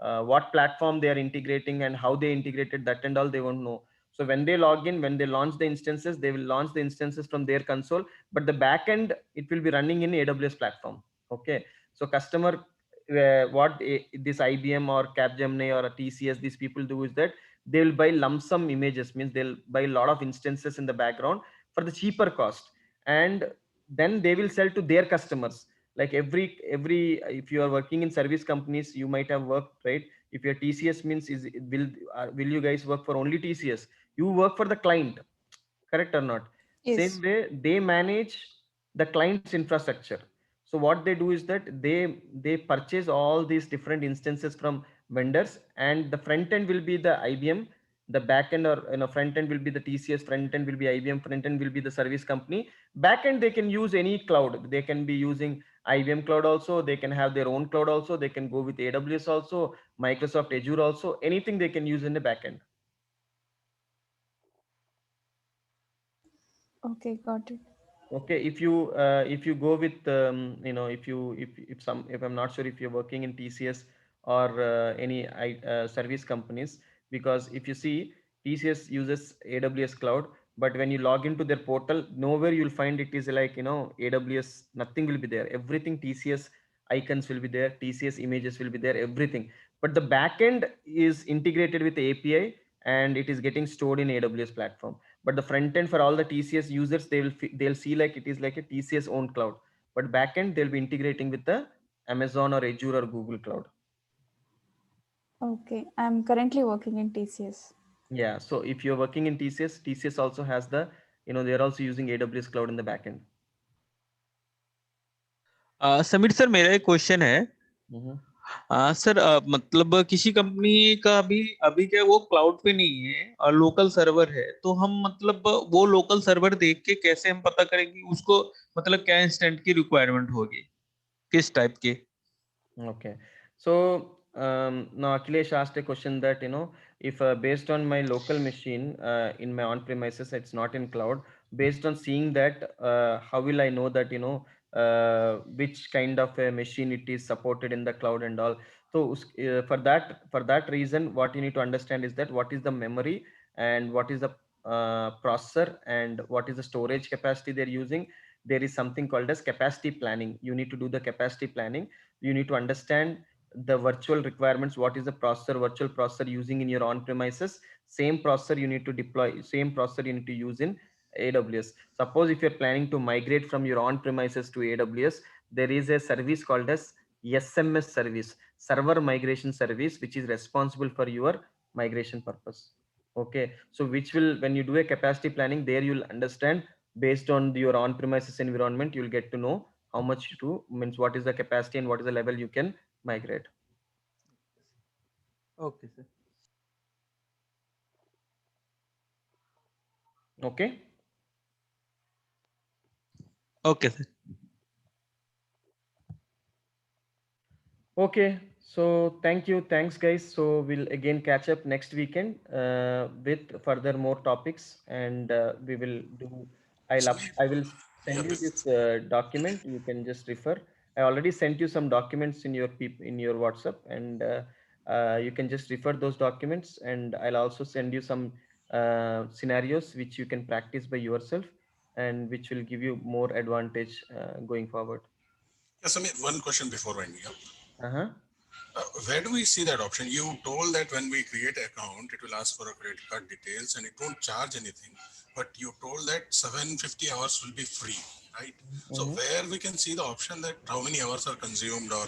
S3: what platform they are integrating and how they integrated that and all, they won't know. So when they log in, when they launch the instances, they will launch the instances from their console, but the backend, it will be running in AWS platform. Okay, so customer this IBM or Capgemini or a TCS, these people do is that they will buy lump sum images, means they'll buy a lot of instances in the background for the cheaper cost, and then they will sell to their customers. Like every if you are working in service companies, you might have worked, right? If your TCS means will you guys work for only TCS? You work for the client, correct or not?
S6: Yes.
S3: Same way they manage the client's infrastructure. So what they do is that they purchase all these different instances from vendors, and the front end will be the IBM, the back end, or front end will be the TCS, front end will be IBM, front end will be the service company. Back end, they can use any cloud. They can be using IBM Cloud also, they can have their own cloud also, they can go with AWS also, Microsoft Azure also, anything they can use in the back end.
S6: Okay, got it.
S3: Okay, if you go with if I'm not sure if you're working in TCS or any service companies, because if you see TCS uses AWS Cloud, But when you log into their portal, nowhere you'll find it is like, you know, AWS, nothing will be there. Everything TCS icons will be there, TCS images will be there, everything. But the backend is integrated with the API and it is getting stored in AWS platform. But the front end for all the TCS users, they'll see like it is like a TCS owned cloud. But backend, they'll be integrating with the Amazon or Azure or Google Cloud.
S6: Okay, I'm currently working in TCS.
S3: Yeah, so if you're working in TCS, TCS also has the, you know, they're also using AWS cloud in the backend.
S9: Sameer sir, मेरा एक question है। Sir मतलब किसी company का भी अभी क्या वो क्लाउड पे नहीं है और लोकल सर्वर है, तो हम मतलब वो लोकल सर्वर देख के कैसे हम पता करेंगे उसको, मतलब क्या इंस्टेंट की रिक्वायरमेंट होगी, किस टाइप की?
S3: Okay, so now Akhilesh asked a question that, you know, if based on my local machine in my on-premises, it's not in cloud. Based on seeing that, how will I know that, you know, which kind of a machine it is supported in the cloud and all? So for that reason, what you need to understand is that what is the memory and what is the processor and what is the storage capacity they're using. There is something called as capacity planning. You need to do the capacity planning. You need to understand the virtual requirements. What is the virtual processor using in your on-premises? Same processor you need to deploy, same processor you need to use in AWS. Suppose if you're planning to migrate from your on-premises to AWS, there is a service called as SMS service, server migration service, which is responsible for your migration purpose. Okay, so which will, when you do a capacity planning, there you'll understand based on your on-premises environment, you'll get to know how much to, means what is the capacity and what is the level you can migrate.
S9: Okay, sir.
S3: Okay.
S9: Okay, sir.
S3: Okay, so thanks guys. So we'll again catch up next weekend with further more topics, and we will do. I will send you this document. You can just refer. I already sent you some documents in your WhatsApp, and you can just refer those documents. And I'll also send you some scenarios which you can practice by yourself, and which will give you more advantage going forward.
S13: Yes, I mean, one question before winding up.
S3: Uh-huh.
S13: Where do we see that option? You told that when we create an account, it will ask for a credit card details and it won't charge anything. But you told that 750 hours will be free, right? So where we can see the option that how many hours are consumed or?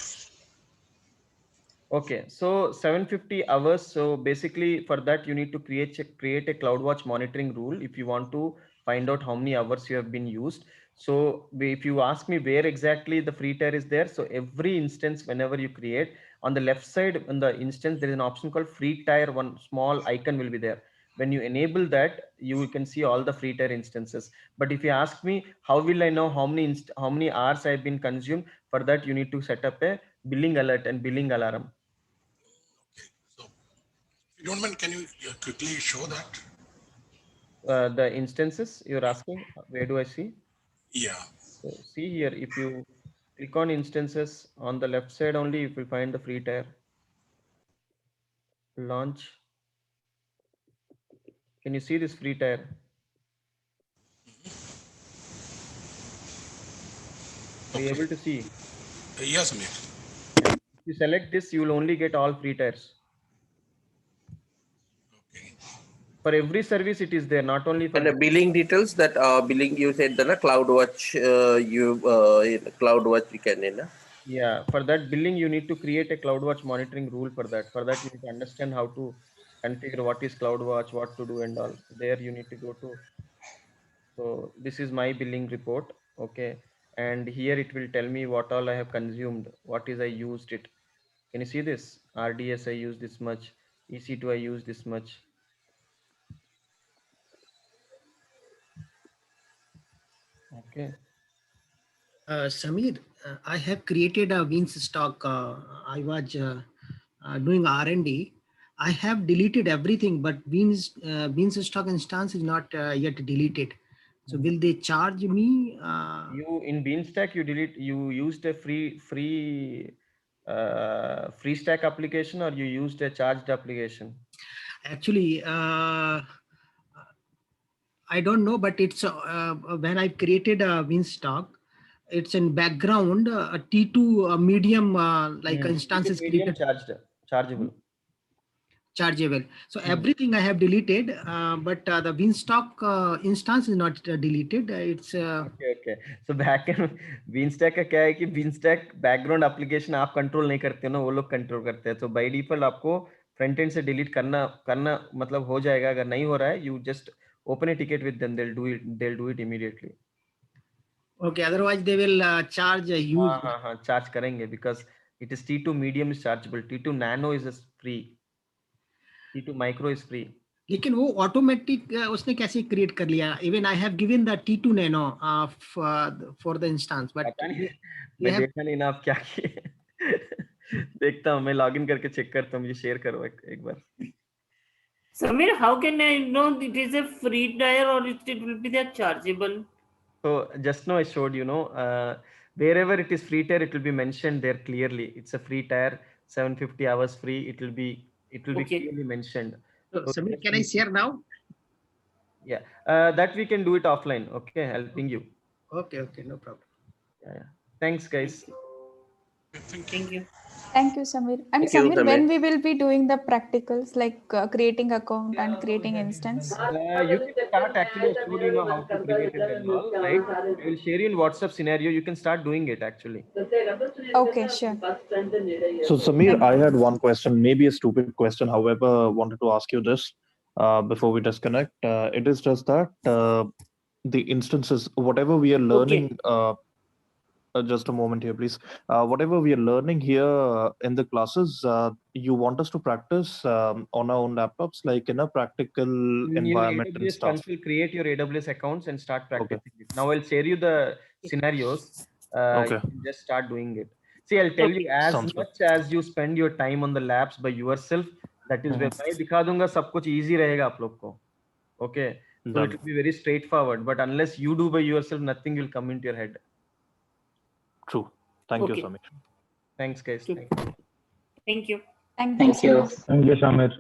S3: Okay, so 750 hours. So basically for that, you need to create a CloudWatch monitoring rule if you want to find out how many hours you have been used. So if you ask me where exactly the free tier is there, so every instance, whenever you create, on the left side in the instance, there is an option called free tier. One small icon will be there. When you enable that, you can see all the free tier instances. But if you ask me, how will I know how many hours I've been consumed? For that, you need to set up a billing alert and billing alarm.
S13: If you don't mind, can you quickly show that?
S3: The instances you're asking, where do I see?
S13: Yeah.
S3: So see here, if you click on instances on the left side only, you will find the free tier. Launch. Can you see this free tier? Are you able to see?
S13: Yes, Amir.
S3: If you select this, you will only get all free tiers. For every service, it is there, not only for.
S2: And the billing details, that billing you said the CloudWatch, CloudWatch we can.
S3: Yeah, for that billing, you need to create a CloudWatch monitoring rule for that. For that, you need to understand how to configure what is CloudWatch, what to do and all. So there you need to go to. So this is my billing report. Okay. And here it will tell me what all I have consumed, what is I used it. Can you see this? RDS I used this much, EC2 I used this much. Okay.
S10: Samir, I have created a Beanstalk. I was doing R&D. I have deleted everything, but Beanstalk instance is not yet deleted. So will they charge me?
S3: You in Beanstalk, you used a free stack application, or you used a charged application?
S10: Actually, I don't know, but it's when I created a Winstock, it's in background a T2 medium like instance is
S3: Medium
S10: created.
S3: chargeable.
S10: Chargeable. So everything I have deleted, but the Winstock instance is not deleted. It's
S3: Okay. So backend Beanstack का क्या है कि Beanstack background application आप control नहीं करते हो ना, वो लोग control करते हैं. तो by default आपको front end से delete करना मतलब हो जाएगा. अगर नहीं हो रहा है, you just open a ticket with them. They'll do it immediately.
S10: Okay. Otherwise they will charge huge.
S3: हाँ charge करेंगे because it is T2 medium is chargeable. T2 nano is free. T2 micro is free.
S10: लेकिन वो automatic उसने कैसे create कर लिया? Even I have given the T2 nano for the instance, but
S3: मैं देखा नहीं ना आप क्या किए. देखता हूँ, मैं लॉगिन करके चेक करता हूँ. मुझे शेयर करो एक बार.
S7: Samir, how can I know it is a free tier or it will be the chargeable?
S3: So just now I showed wherever it is free tier, it will be mentioned there clearly. It's a free tier, 750 hours free. It will be clearly mentioned.
S10: So, Samir, can I share now?
S3: Yeah, that we can do it offline. Okay, I'll ping you.
S10: Okay, no problem.
S3: Yeah. Thanks, guys.
S7: Thank you.
S6: Thank you, Samir. And
S2: Thank you,
S6: Samir,
S2: Samir.
S6: when we will be doing the practicals like creating account and creating instance?
S3: You can start actually. I showed you how to create it and all, right? I will share you in WhatsApp scenario. You can start doing it actually.
S6: Okay, sure.
S17: So Samir, I had one question, maybe a stupid question. However, wanted to ask you this before we disconnect. It is just that the instances, whatever we are learning. Just a moment here, please. Whatever we are learning here in the classes, you want us to practice on our own laptops, like in a practical environment and
S3: AWS
S17: stuff.
S3: console, create your AWS accounts and start practicing it. Now I'll share you the scenarios. You can just start doing it. See, I'll tell you, as
S17: Sounds
S3: much as you spend your time on the labs by yourself, that is where मैं दिखा दूंगा सब कुछ easy रहेगा आप लोग को. Okay, so it will be very straightforward. But unless you do by yourself, nothing will come into your head.
S17: True. Thank you, Samir.
S3: Thanks, guys.
S7: Thank you.
S6: Thank you.
S8: Thank you, Samir.